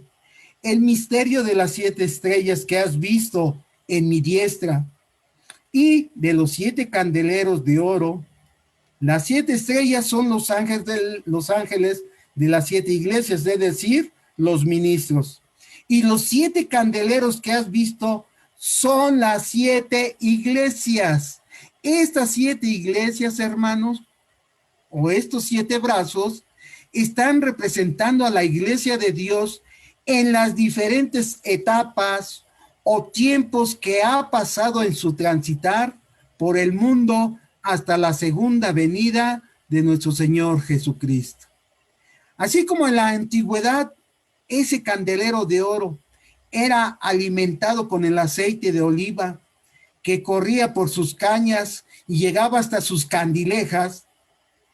el misterio de las 7 estrellas que has visto en mi diestra y de los 7 candeleros de oro. Las 7 estrellas son los ángeles de las 7 iglesias, es decir, los ministros. Y los 7 candeleros que has visto son las 7 iglesias. Estas 7 iglesias, hermanos, o estos 7 brazos, están representando a la iglesia de Dios en las diferentes etapas o tiempos que ha pasado en su transitar por el mundo hasta la segunda venida de nuestro Señor Jesucristo. Así como en la antigüedad, ese candelero de oro era alimentado con el aceite de oliva que corría por sus cañas y llegaba hasta sus candilejas,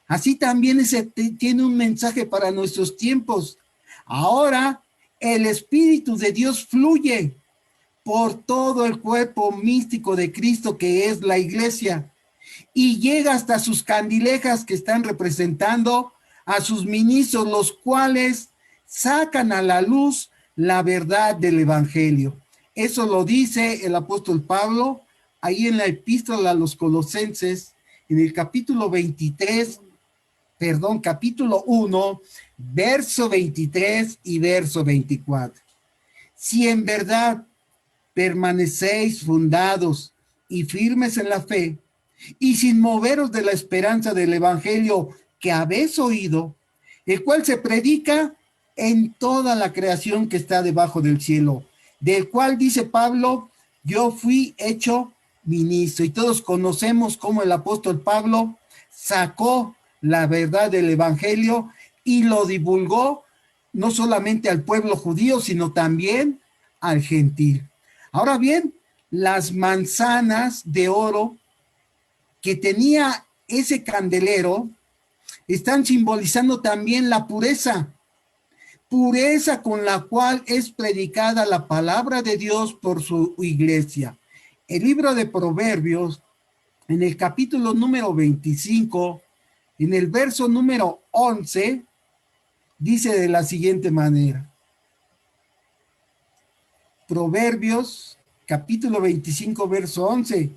así también ese tiene un mensaje para nuestros tiempos. Ahora el Espíritu de Dios fluye por todo el cuerpo místico de Cristo, que es la iglesia, y llega hasta sus candilejas, que están representando a sus ministros, los cuales sacan a la luz la verdad del evangelio. Eso lo dice el apóstol Pablo ahí en la epístola a los Colosenses, en el capítulo 1, verso 23 y verso 24. Si en verdad permanecéis fundados y firmes en la fe, y sin moveros de la esperanza del evangelio que habéis oído, el cual se predica en toda la creación que está debajo del cielo, del cual dice Pablo: yo fui hecho ministro. Y todos conocemos cómo el apóstol Pablo sacó la verdad del evangelio y lo divulgó no solamente al pueblo judío, sino también al gentil. Ahora bien, las manzanas de oro que tenía ese candelero están simbolizando también la pureza con la cual es predicada la palabra de Dios por su iglesia. El libro de Proverbios, en el capítulo número 25, en el verso número 11, dice de la siguiente manera. Proverbios, capítulo 25, verso 11,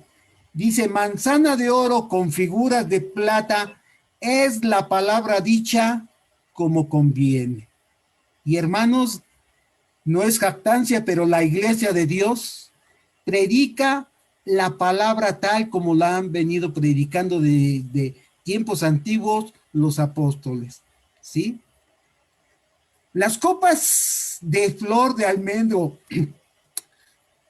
dice: manzana de oro con figuras de plata es la palabra dicha como conviene. Y hermanos, no es jactancia, pero la iglesia de Dios predica la palabra tal como la han venido predicando de tiempos antiguos los apóstoles, ¿sí? Las copas de flor de almendro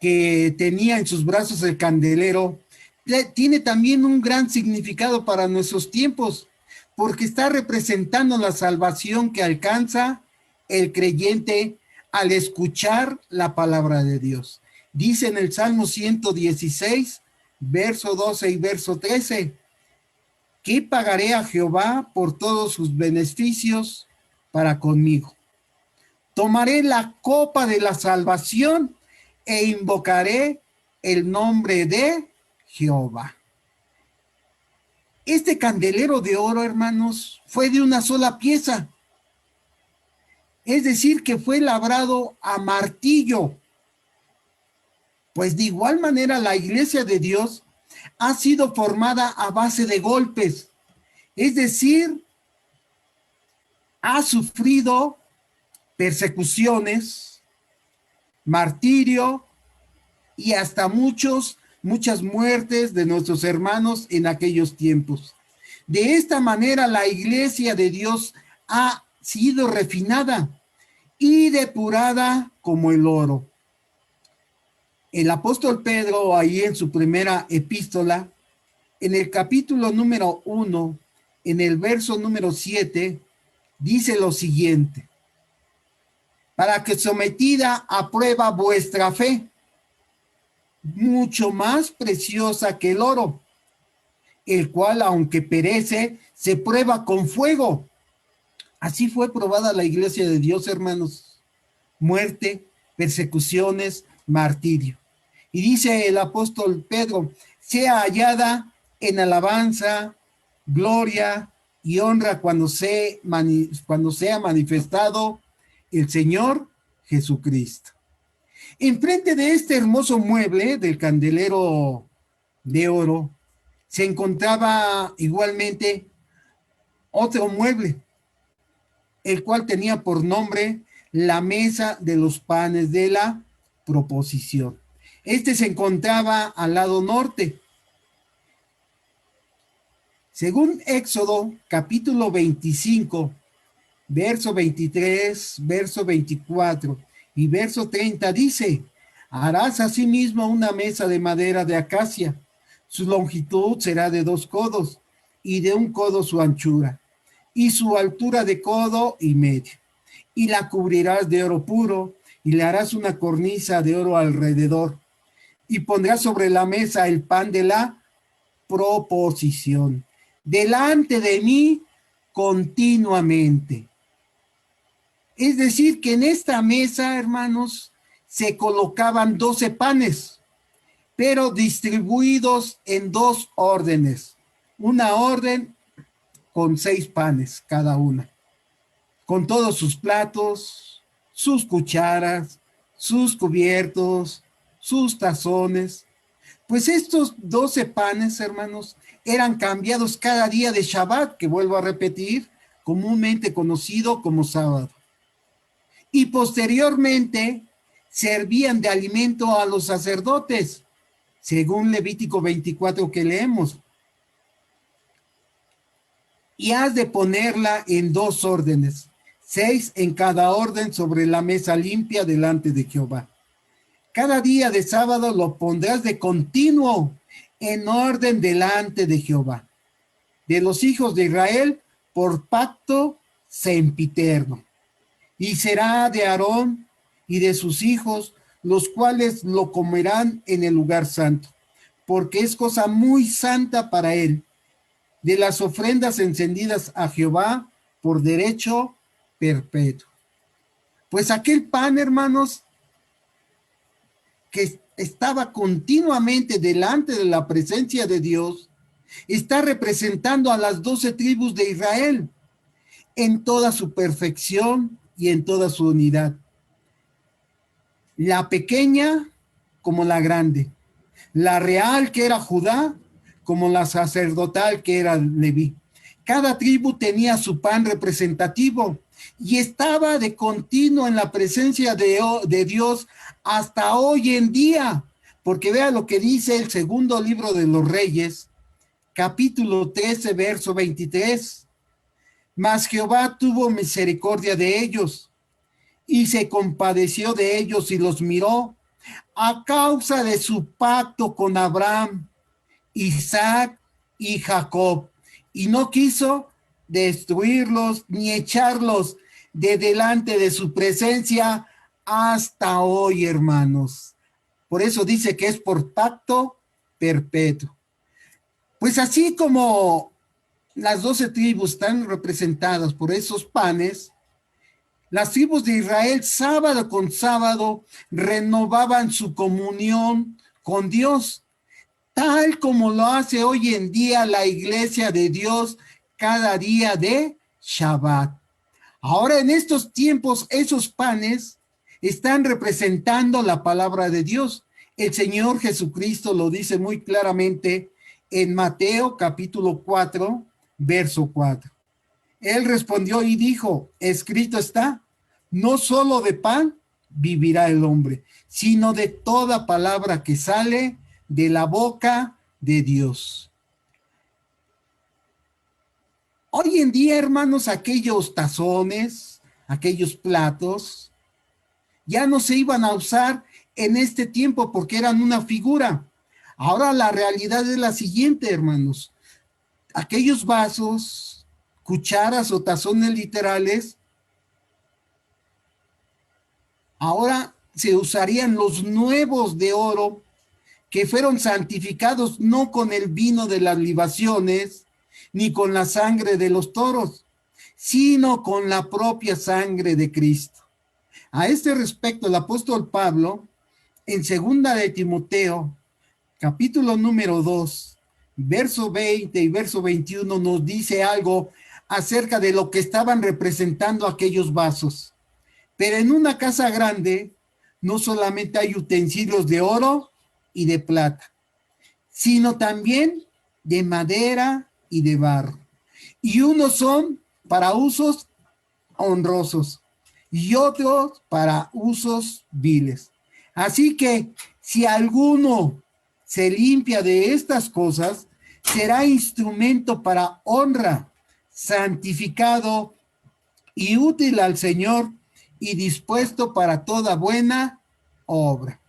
que tenía en sus brazos el candelero tiene también un gran significado para nuestros tiempos, porque está representando la salvación que alcanza el creyente al escuchar la palabra de Dios. Dice en el Salmo 116, verso 12 y verso 13, ¿qué pagaré a Jehová por todos sus beneficios para conmigo? Tomaré la copa de la salvación e invocaré el nombre de Jehová. Este candelero de oro, hermanos, fue de una sola pieza. Es decir, que fue labrado a martillo. Pues de igual manera la iglesia de Dios ha sido formada a base de golpes. Es decir, ha sufrido persecuciones, martirio y hasta muchas muertes de nuestros hermanos en aquellos tiempos. De esta manera la iglesia de Dios ha sido refinada y depurada como el oro. El apóstol Pedro, ahí en su primera epístola, en el capítulo número 1, en el verso número 7, dice lo siguiente: para que sometida a prueba vuestra fe, mucho más preciosa que el oro, el cual, aunque perece, se prueba con fuego. Así fue probada la iglesia de Dios, hermanos. Muerte, persecuciones, martirio. Y dice el apóstol Pedro, sea hallada en alabanza, gloria y honra cuando sea manifestado el Señor Jesucristo. Enfrente de este hermoso mueble del candelero de oro se encontraba igualmente otro mueble, el cual tenía por nombre la mesa de los panes de la proposición. Este se encontraba al lado norte. Según Éxodo, capítulo 25, verso 23, verso 24 y verso 30, dice: harás asimismo una mesa de madera de acacia. Su longitud será de 2 codos y de 1 codo su anchura, y su altura de codo y medio. Y la cubrirás de oro puro, y le harás una cornisa de oro alrededor. Y pondrás sobre la mesa el pan de la proposición, delante de mí continuamente. Es decir, que en esta mesa, hermanos, se colocaban 12 panes, pero distribuidos en 2 órdenes. Una orden con 6 panes cada una, con todos sus platos, sus cucharas, sus cubiertos, sus tazones. Pues estos 12 panes, hermanos, eran cambiados cada día de Shabbat, que vuelvo a repetir, comúnmente conocido como sábado. Y posteriormente servían de alimento a los sacerdotes, según Levítico 24 que leemos. Y has de ponerla en 2 órdenes, 6 en cada orden sobre la mesa limpia delante de Jehová. Cada día de sábado lo pondrás de continuo en orden delante de Jehová, de los hijos de Israel, por pacto sempiterno. Y será de Aarón y de sus hijos, los cuales lo comerán en el lugar santo, porque es cosa muy santa para él, de las ofrendas encendidas a Jehová por derecho perpetuo. Pues aquel pan, hermanos, que estaba continuamente delante de la presencia de Dios, está representando a las 12 tribus de Israel en toda su perfección y en toda su unidad. La pequeña como la grande, la real que era Judá como la sacerdotal que era Leví. Cada tribu tenía su pan representativo y estaba de continuo en la presencia de Dios hasta hoy en día, porque vea lo que dice el segundo libro de los Reyes, capítulo 13, verso 23. Mas Jehová tuvo misericordia de ellos y se compadeció de ellos y los miró a causa de su pacto con Abraham, Isaac y Jacob, y no quiso destruirlos ni echarlos de delante de su presencia hasta hoy, hermanos. Por eso dice que es por pacto perpetuo. Pues así como las 12 tribus están representadas por esos panes, las tribus de Israel sábado con sábado renovaban su comunión con Dios, tal como lo hace hoy en día la iglesia de Dios cada día de Shabbat. Ahora en estos tiempos esos panes están representando la palabra de Dios. El Señor Jesucristo lo dice muy claramente en Mateo capítulo 4, verso 4. Él respondió y dijo, escrito está, no solo de pan vivirá el hombre, sino de toda palabra que sale de la boca de Dios. Hoy en día, hermanos, aquellos tazones, aquellos platos, ya no se iban a usar en este tiempo porque eran una figura. Ahora la realidad es la siguiente, hermanos. Aquellos vasos, cucharas o tazones literales, ahora se usarían los nuevos de oro que fueron santificados no con el vino de las libaciones, ni con la sangre de los toros, sino con la propia sangre de Cristo. A este respecto, el apóstol Pablo, en segunda de Timoteo, capítulo número 2, verso 20 y verso 21, nos dice algo acerca de lo que estaban representando aquellos vasos. Pero en una casa grande no solamente hay utensilios de oro y de plata, sino también de madera y de barro. Y unos son para usos honrosos y otros para usos viles. Así que si alguno se limpia de estas cosas, será instrumento para honra, santificado y útil al Señor y dispuesto para toda buena obra.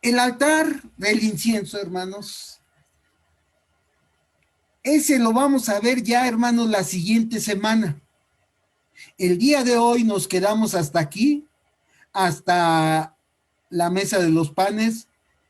El altar del incienso, hermanos, ese lo vamos a ver ya, hermanos, la siguiente semana. El día de hoy nos quedamos hasta aquí, hasta la mesa de los panes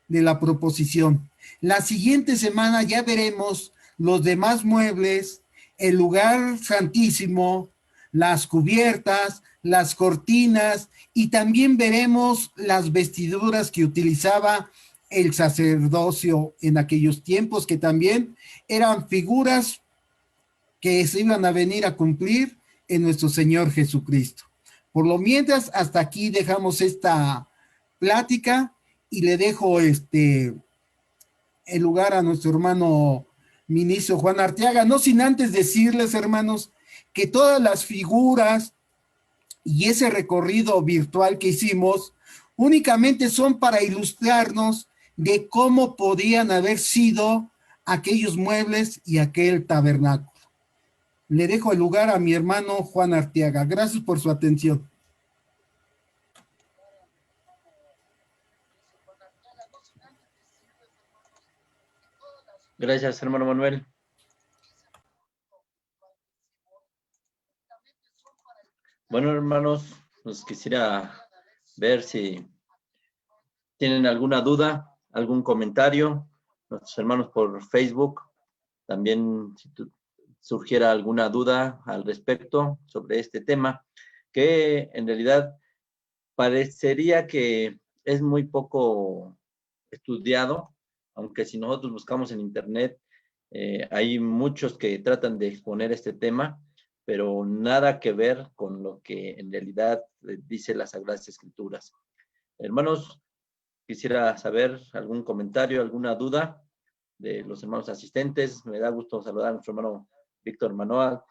de la proposición. La siguiente semana ya veremos los demás muebles, el lugar santísimo, las cubiertas, las cortinas y también veremos las vestiduras que utilizaba el sacerdocio en aquellos tiempos, que también eran figuras que se iban a venir a cumplir en nuestro Señor Jesucristo. Por lo mientras, hasta aquí dejamos esta plática y le dejo el lugar a nuestro hermano ministro Juan Arteaga, no sin antes decirles, hermanos, que todas las figuras y ese recorrido virtual que hicimos únicamente son para ilustrarnos de cómo podían haber sido aquellos muebles y aquel tabernáculo. Le dejo el lugar a mi hermano Juan Arteaga. Gracias por su atención. Gracias, hermano Manuel. Bueno, hermanos, pues quisiera ver si tienen alguna duda, algún comentario. Nuestros hermanos por Facebook, también si surgiera alguna duda al respecto sobre este tema, que en realidad parecería que es muy poco estudiado, aunque si nosotros buscamos en internet, hay muchos que tratan de exponer este tema, pero nada que ver con lo que en realidad dice las Sagradas Escrituras. Hermanos, quisiera saber algún comentario, alguna duda de los hermanos asistentes. Me da gusto saludar a nuestro hermano Víctor Manoa,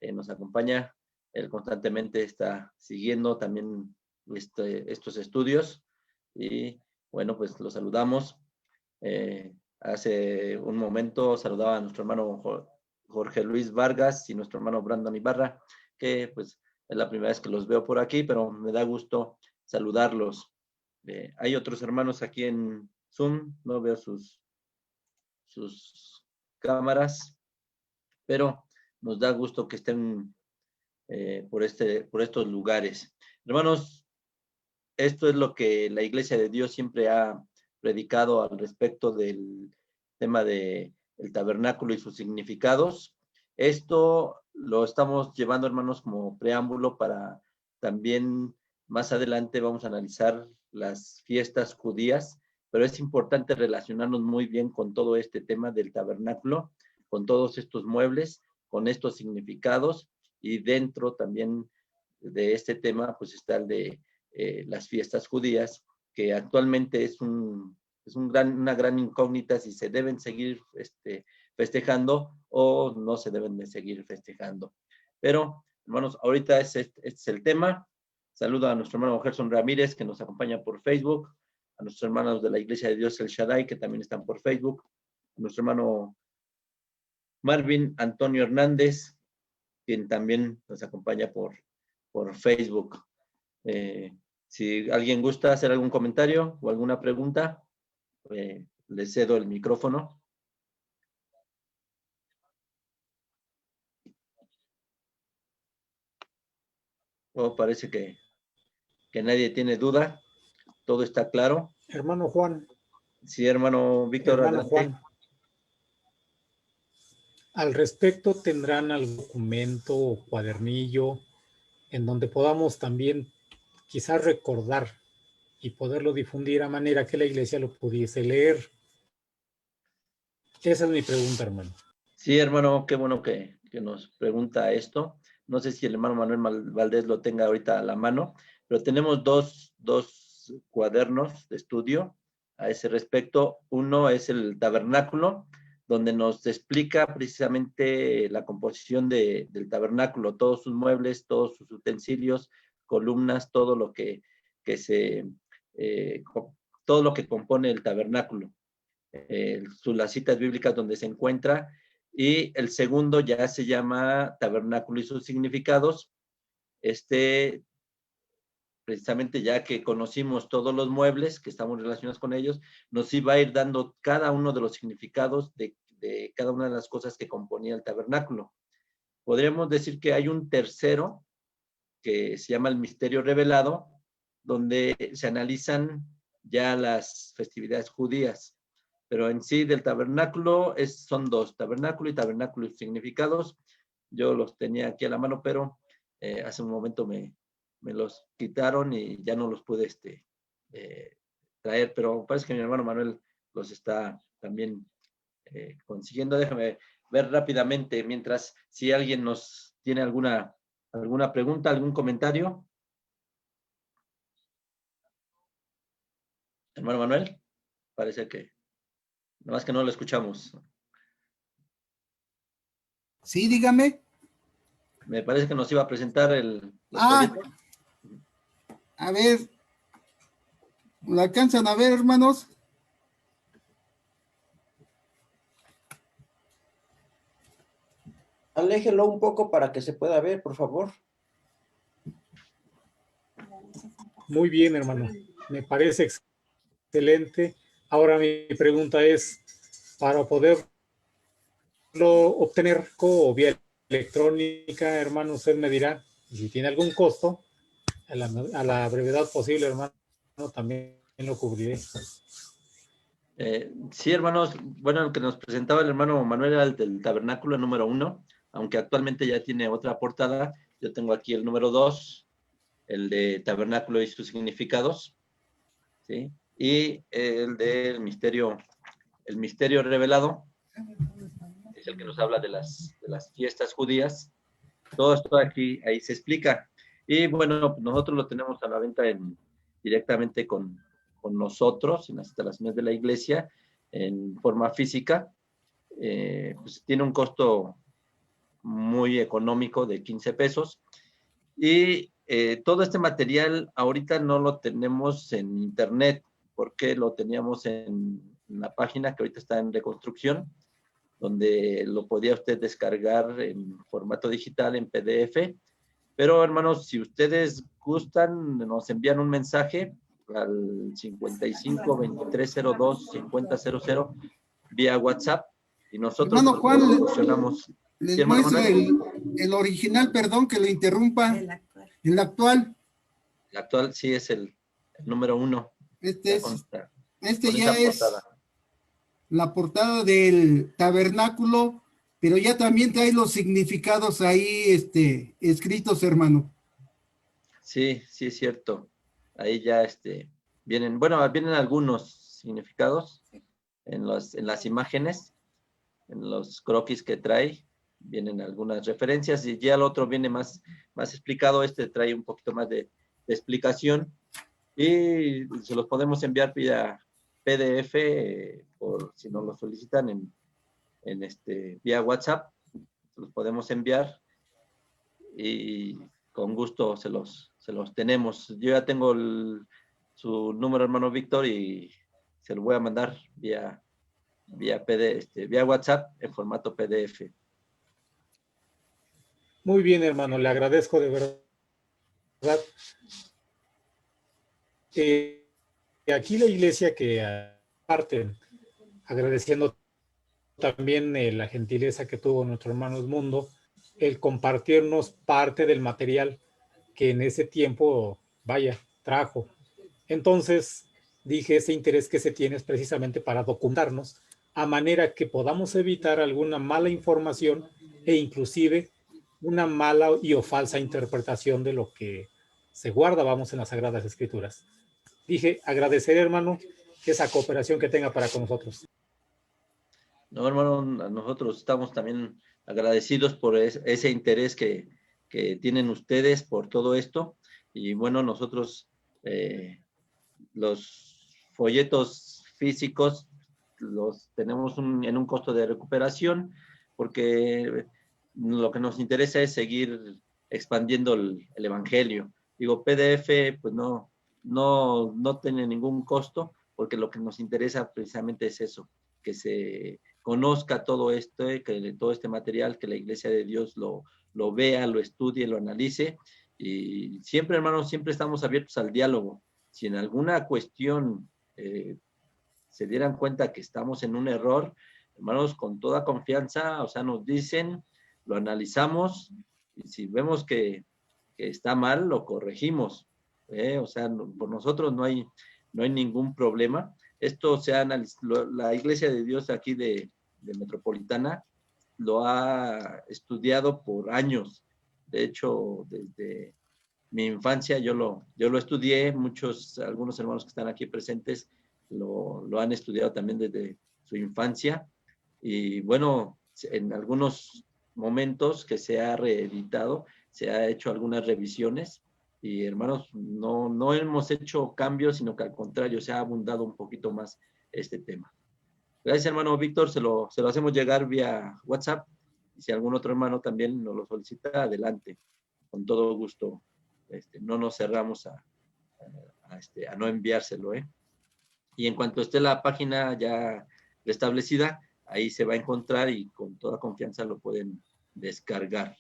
que nos acompaña. Él constantemente está siguiendo también estos estudios y bueno, pues lo saludamos. Hace un momento saludaba a nuestro hermano Jorge Luis Vargas y nuestro hermano Brandon Ibarra, que pues es la primera vez que los veo por aquí, pero me da gusto saludarlos. Hay otros hermanos aquí en Zoom, no veo sus cámaras, pero nos da gusto que estén por estos lugares. Hermanos, esto es lo que la Iglesia de Dios siempre ha predicado al respecto del tema del tabernáculo y sus significados. Esto lo estamos llevando, hermanos, como preámbulo para también más adelante vamos a analizar las fiestas judías, pero es importante relacionarnos muy bien con todo este tema del tabernáculo, con todos estos muebles, con estos significados, y dentro también de este tema pues está el de las fiestas judías, que actualmente es una gran incógnita si se deben seguir festejando o no se deben de seguir festejando. Pero, hermanos, ahorita este es el tema. Saludo a nuestro hermano Gerson Ramírez, que nos acompaña por Facebook, a nuestros hermanos de la Iglesia de Dios El Shaddai, que también están por Facebook, a nuestro hermano Marvin Antonio Hernández, quien también nos acompaña por Facebook. Si alguien gusta hacer algún comentario o alguna pregunta, le cedo el micrófono. Parece que nadie tiene duda. Todo está claro. Hermano Juan. Sí, hermano Víctor. Hermano adelante. Juan. Al respecto, ¿tendrán algún documento o cuadernillo en donde podamos también quizás recordar y poderlo difundir a manera que la iglesia lo pudiese leer? Esa es mi pregunta, hermano. Sí, hermano, qué bueno que nos pregunta esto. No sé si el hermano Manuel Valdés lo tenga ahorita a la mano, pero tenemos dos cuadernos de estudio a ese respecto. Uno es el tabernáculo, donde nos explica precisamente la composición del tabernáculo, todos sus muebles, todos sus utensilios, columnas, todo lo que todo lo que compone el tabernáculo. Las citas bíblicas donde se encuentra, y el segundo ya se llama Tabernáculo y sus significados. Precisamente ya que conocimos todos los muebles que estamos relacionados con ellos, nos iba a ir dando cada uno de los significados de cada una de las cosas que componía el tabernáculo. Podríamos decir que hay un tercero que se llama el misterio revelado, donde se analizan ya las festividades judías. Pero en sí del tabernáculo son dos, tabernáculo y significados. Yo los tenía aquí a la mano, pero hace un momento me los quitaron y ya no los pude traer, pero parece que mi hermano Manuel los está también consiguiendo. Déjame ver rápidamente, mientras, si alguien nos tiene alguna pregunta, algún comentario. Hermano Manuel, parece que nada más que no lo escuchamos. Sí, dígame. Me parece que nos iba a presentar a ver, ¿lo alcanzan a ver, hermanos? Aléjelo un poco para que se pueda ver, por favor. Muy bien, hermano. Me parece excelente. Ahora mi pregunta es, para poderlo obtener o vía electrónica, hermano, usted me dirá, si tiene algún costo, a la brevedad posible, hermano, también lo cubriré. Sí, hermanos, bueno, el que nos presentaba el hermano Manuel era el del tabernáculo número 1, aunque actualmente ya tiene otra portada. Yo tengo aquí el número 2, el de tabernáculo y sus significados, ¿sí? Y el del misterio revelado, es el que nos habla de las fiestas judías. Todo esto ahí se explica. Y bueno, nosotros lo tenemos a la venta directamente con nosotros en las instalaciones de la iglesia en forma física. Pues tiene un costo muy económico de 15 pesos. Y todo este material ahorita no lo tenemos en internet, porque lo teníamos en la página que ahorita está en reconstrucción, donde lo podía usted descargar en formato digital, en PDF. Pero, hermanos, si ustedes gustan, nos envían un mensaje al 55-2302-5000 vía WhatsApp, y nosotros Hermano Juan, lo proporcionamos. Les Sí, hermano muestro Manuel. el original, perdón que lo interrumpa, El actual. el actual. El actual sí es el número 1. Este Ya es, con este esa ya es portada. la portada del tabernáculo, pero ya también trae los significados ahí, escritos, hermano. Sí, sí es cierto. Ahí ya vienen, bueno, vienen algunos significados en las imágenes, en los croquis que trae, vienen algunas referencias y ya el otro viene más explicado. Este trae un poquito más de explicación y se los podemos enviar vía PDF, por si nos lo solicitan vía WhatsApp, se los podemos enviar y con gusto se los tenemos. Yo ya tengo su número, hermano Víctor, y se lo voy a mandar vía vía WhatsApp en formato PDF. Muy bien, hermano, le agradezco de verdad. Aquí la iglesia que aparte, agradeciendo también la gentileza que tuvo nuestro hermano Edmundo, el compartirnos parte del material que en ese tiempo, vaya, trajo. Entonces, dije, ese interés que se tiene es precisamente para documentarnos, a manera que podamos evitar alguna mala información e inclusive una mala y o falsa interpretación de lo que se guarda, vamos, en las Sagradas Escrituras. Dije, agradecer, hermano, esa cooperación que tenga para con nosotros. No, hermano, nosotros estamos también agradecidos por ese interés que tienen ustedes por todo esto. Y bueno, nosotros los folletos físicos los tenemos en un costo de recuperación, porque lo que nos interesa es seguir expandiendo el evangelio. Digo, PDF, pues no tiene ningún costo, porque lo que nos interesa precisamente es eso, que se conozca todo esto, que todo este material, que la Iglesia de Dios lo vea, lo estudie, lo analice. Y siempre, hermanos, siempre estamos abiertos al diálogo. Si en alguna cuestión se dieran cuenta que estamos en un error, hermanos, con toda confianza, o sea, nos dicen, lo analizamos, y si vemos que está mal, lo corregimos. O sea, por nosotros no hay ningún problema. Esto se ha analizado, la Iglesia de Dios aquí de Metropolitana lo ha estudiado por años. De hecho, desde mi infancia yo lo estudié, algunos hermanos que están aquí presentes lo han estudiado también desde su infancia, y bueno, en algunos momentos que se ha reeditado, se ha hecho algunas revisiones, y hermanos, no hemos hecho cambios, sino que al contrario, se ha abundado un poquito más este tema. Gracias, hermano Víctor, se lo hacemos llegar vía WhatsApp, y si algún otro hermano también nos lo solicita, adelante, con todo gusto. No nos cerramos a no enviárselo, Y en cuanto esté la página ya restablecida, ahí se va a encontrar y con toda confianza lo pueden descargar.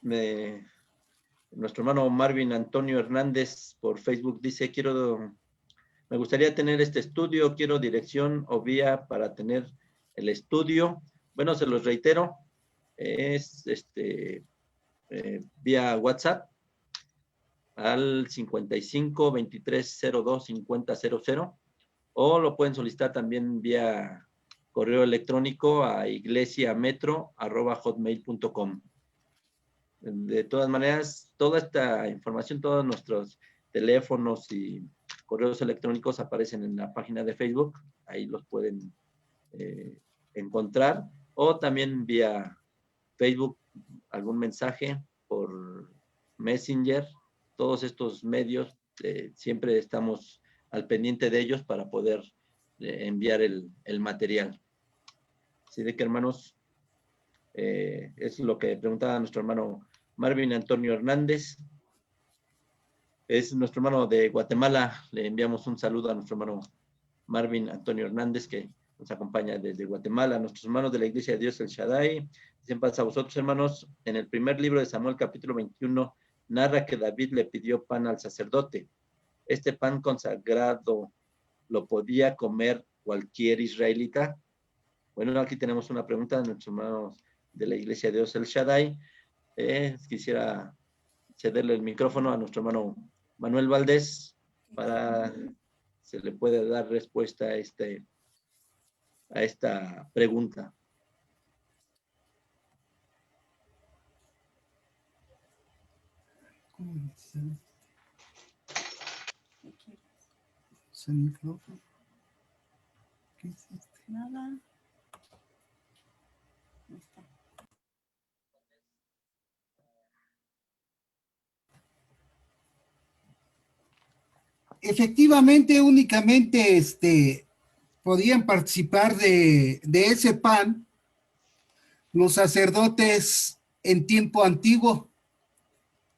Nuestro hermano Marvin Antonio Hernández por Facebook dice, me gustaría tener este estudio, quiero dirección o vía para tener el estudio. Bueno, se los reitero, es vía WhatsApp al 55 23 02 50 00, o lo pueden solicitar también vía correo electrónico a iglesiametro@hotmail.com. De todas maneras, toda esta información, todos nuestros teléfonos y correos electrónicos aparecen en la página de Facebook, ahí los pueden encontrar, o también vía Facebook, algún mensaje por Messenger. Todos estos medios siempre estamos al pendiente de ellos para poder enviar el material. Así de que, hermanos, es lo que preguntaba nuestro hermano Marvin Antonio Hernández. Es nuestro hermano de Guatemala. Le enviamos un saludo a nuestro hermano Marvin Antonio Hernández, que nos acompaña desde Guatemala. Nuestros hermanos de la Iglesia de Dios el Shaddai, dicen paz a vosotros, hermanos. En el primer libro de Samuel, capítulo 21, narra que David le pidió pan al sacerdote. Este pan consagrado, ¿lo podía comer cualquier israelita? Bueno, aquí tenemos una pregunta de nuestros hermanos de la Iglesia de Dios El Shaddai. Quisiera cederle el micrófono a nuestro hermano Manuel Valdés para se le pueda dar respuesta a esta pregunta. ¿Es el micrófono? ¿Qué hiciste? Nada. No está. Efectivamente, únicamente podían participar de ese pan los sacerdotes en tiempo antiguo,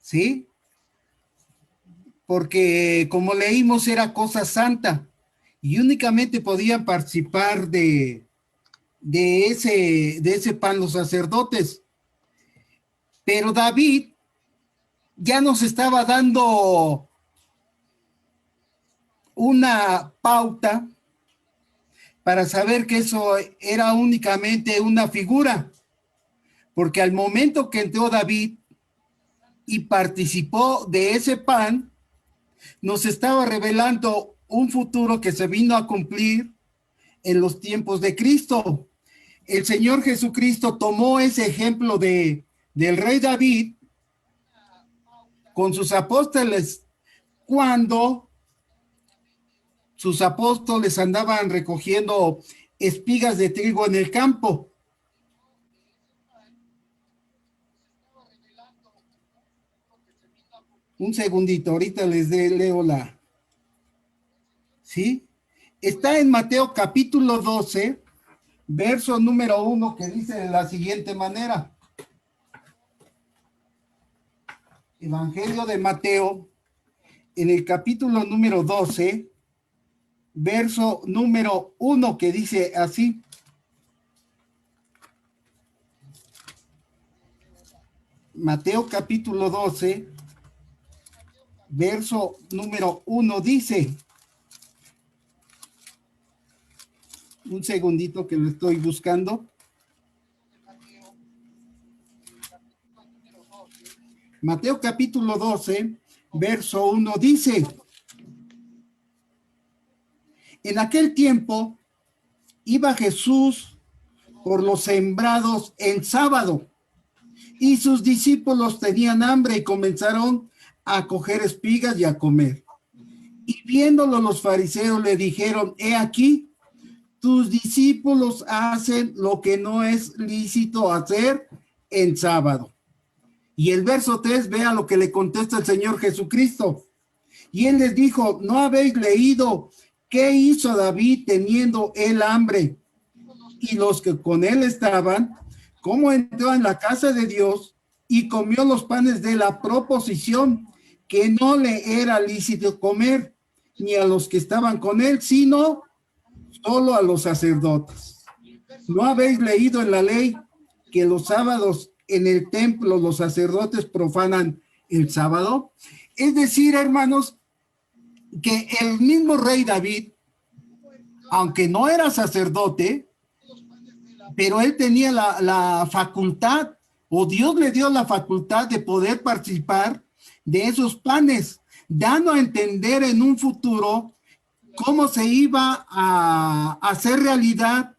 ¿sí? Porque como leímos era cosa santa y únicamente podían participar de ese pan los sacerdotes. Pero David ya nos estaba dando una pauta para saber que eso era únicamente una figura, porque al momento que entró David y participó de ese pan, nos estaba revelando un futuro que se vino a cumplir en los tiempos de Cristo. El Señor Jesucristo tomó ese ejemplo del rey David con sus apóstoles cuando sus apóstoles andaban recogiendo espigas de trigo en el campo. Un segundito, ahorita les leo la... ¿Sí? Está en Mateo capítulo 12, verso número 1, que dice de la siguiente manera. Evangelio de Mateo, en el capítulo número 12, verso número 1, que dice así. Mateo capítulo 12, verso número 1 dice, un segundito que lo estoy buscando. Mateo capítulo 12, verso 1 dice, en aquel tiempo iba Jesús por los sembrados en sábado y sus discípulos tenían hambre y comenzaron a coger espigas y a comer. Y viéndolo los fariseos le dijeron, he aquí, tus discípulos hacen lo que no es lícito hacer en sábado. Y el verso 3, vea lo que le contesta el Señor Jesucristo. Y él les dijo, ¿no habéis leído qué hizo David teniendo él hambre? Y los que con él estaban, cómo entró en la casa de Dios y comió los panes de la proposición, que no le era lícito comer, ni a los que estaban con él, sino solo a los sacerdotes. ¿No habéis leído en la ley que los sábados en el templo los sacerdotes profanan el sábado? Es decir, hermanos, que el mismo rey David, aunque no era sacerdote, pero él tenía la facultad, o Dios le dio la facultad de poder participar de esos panes, dando a entender en un futuro cómo se iba a hacer realidad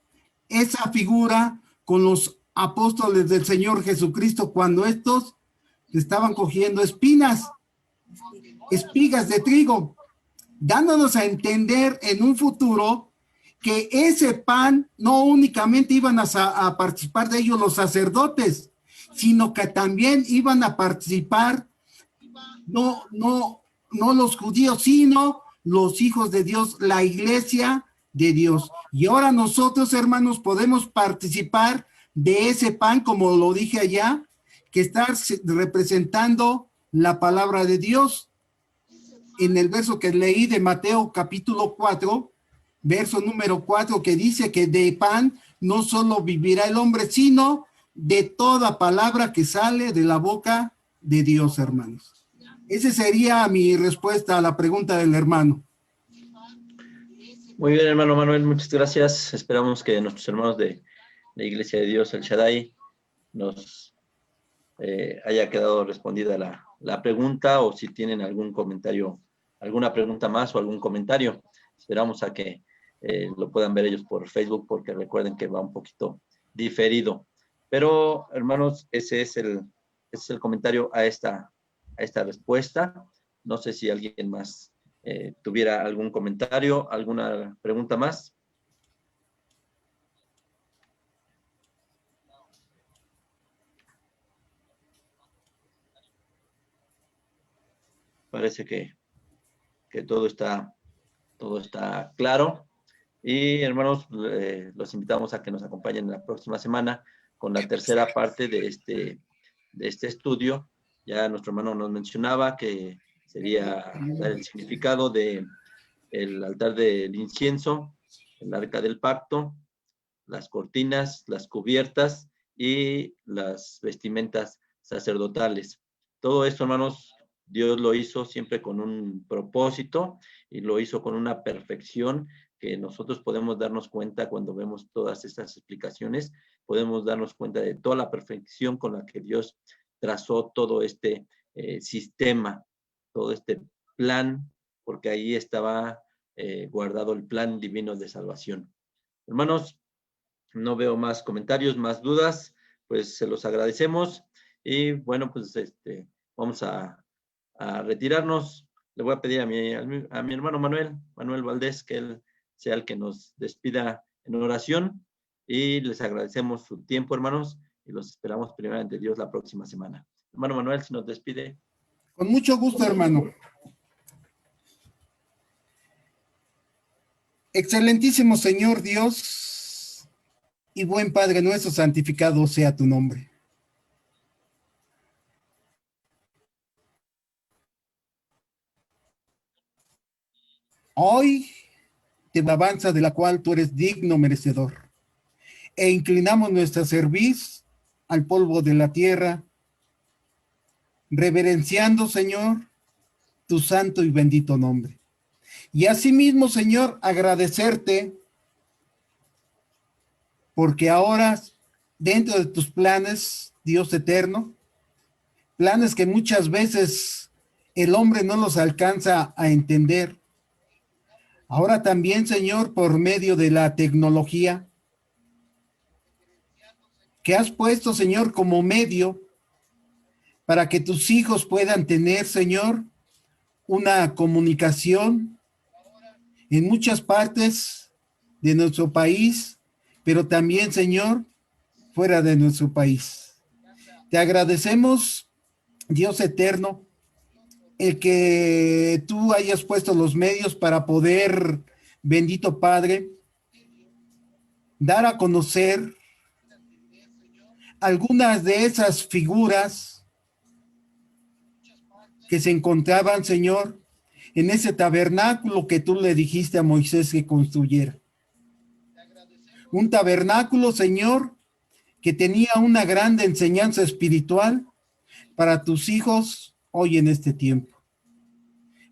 esa figura con los apóstoles del Señor Jesucristo cuando estos estaban cogiendo espigas de trigo, dándonos a entender en un futuro que ese pan no únicamente iban a participar de ellos los sacerdotes, sino que también iban a participar no los judíos, sino los hijos de Dios, la iglesia de Dios. Y ahora nosotros, hermanos, podemos participar de ese pan, como lo dije allá, que está representando la palabra de Dios. En el verso que leí de Mateo capítulo 4, verso número 4, que dice que de pan no solo vivirá el hombre, sino de toda palabra que sale de la boca de Dios, hermanos. Esa sería mi respuesta a la pregunta del hermano. Muy bien, hermano Manuel, muchas gracias. Esperamos que nuestros hermanos de la Iglesia de Dios, el Shaddai, nos haya quedado respondida la pregunta, o si tienen algún comentario, alguna pregunta más o algún comentario. Esperamos a que lo puedan ver ellos por Facebook, porque recuerden que va un poquito diferido. Pero, hermanos, ese es el comentario a esta respuesta. No sé si alguien más tuviera algún comentario, alguna pregunta más. Parece que todo está claro. Y hermanos, los invitamos a que nos acompañen la próxima semana con la tercera parte de este estudio. Ya nuestro hermano nos mencionaba que sería dar el significado de el altar del incienso, el arca del pacto, las cortinas, las cubiertas y las vestimentas sacerdotales. Todo esto, hermanos, Dios lo hizo siempre con un propósito y lo hizo con una perfección que nosotros podemos darnos cuenta cuando vemos todas estas explicaciones. Podemos darnos cuenta de toda la perfección con la que Dios trazó todo este sistema, todo este plan, porque ahí estaba guardado el plan divino de salvación. Hermanos, no veo más comentarios, más dudas, pues se los agradecemos. Y bueno, pues vamos a retirarnos. Le voy a pedir a mi hermano Manuel Valdés, que él sea el que nos despida en oración, y les agradecemos su tiempo, hermanos, y los esperamos primeramente Dios la próxima semana. Hermano Manuel, si nos despide. Con mucho gusto, hermano. Excelentísimo Señor Dios y buen Padre nuestro, santificado sea tu nombre. Hoy te alabanza de la cual tú eres digno merecedor, e inclinamos nuestra cerviz al polvo de la tierra, reverenciando, Señor, tu santo y bendito nombre. Y asimismo, Señor, agradecerte, porque ahora, dentro de tus planes, Dios eterno, planes que muchas veces el hombre no los alcanza a entender, ahora también, Señor, por medio de la tecnología, que has puesto, Señor, como medio para que tus hijos puedan tener, Señor, una comunicación en muchas partes de nuestro país, pero también, Señor, fuera de nuestro país. Te agradecemos, Dios eterno, el que tú hayas puesto los medios para poder, bendito Padre, dar a conocer algunas de esas figuras que se encontraban, Señor, en ese tabernáculo que tú le dijiste a Moisés que construyera. Un tabernáculo, Señor, que tenía una grande enseñanza espiritual para tus hijos hoy en este tiempo.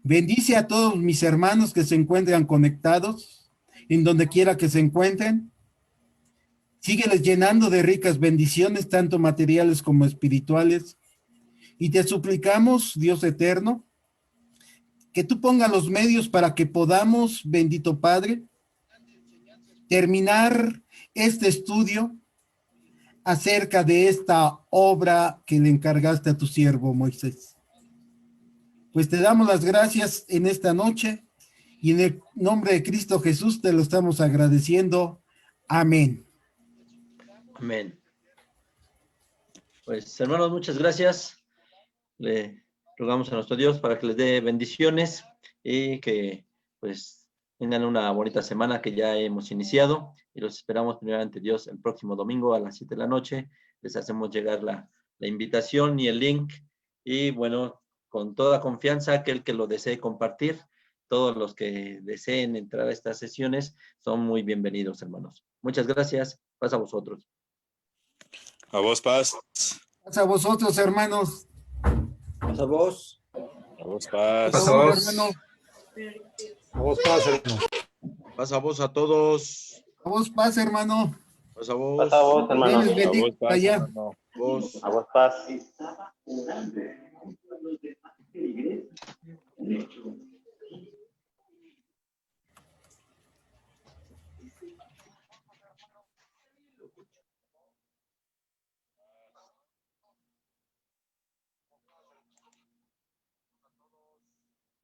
Bendice a todos mis hermanos que se encuentran conectados, en donde quiera que se encuentren. Sígueles llenando de ricas bendiciones, tanto materiales como espirituales. Y te suplicamos, Dios eterno, que tú pongas los medios para que podamos, bendito Padre, terminar este estudio acerca de esta obra que le encargaste a tu siervo Moisés. Pues te damos las gracias en esta noche y en el nombre de Cristo Jesús te lo estamos agradeciendo. Amén. Amén. Pues hermanos, muchas gracias. Le rogamos a nuestro Dios para que les dé bendiciones y que pues tengan una bonita semana que ya hemos iniciado, y los esperamos primeramente Dios el próximo domingo a las 7 de la noche. Les hacemos llegar la invitación y el link, y bueno, con toda confianza, aquel que lo desee compartir, todos los que deseen entrar a estas sesiones son muy bienvenidos, hermanos. Muchas gracias. Paz a vosotros. A vos, paz. Paz a vosotros, hermanos. Paz a vos. A vos, paz. Paz a vos, hermano. A vos, paz, hermano. Paz a vos a todos. A vos, paz, hermano. Paz a vos. Paz a vos, hermano. Dios les bendiga A vos, paz, allá. hermano. Vos. A vos, paz.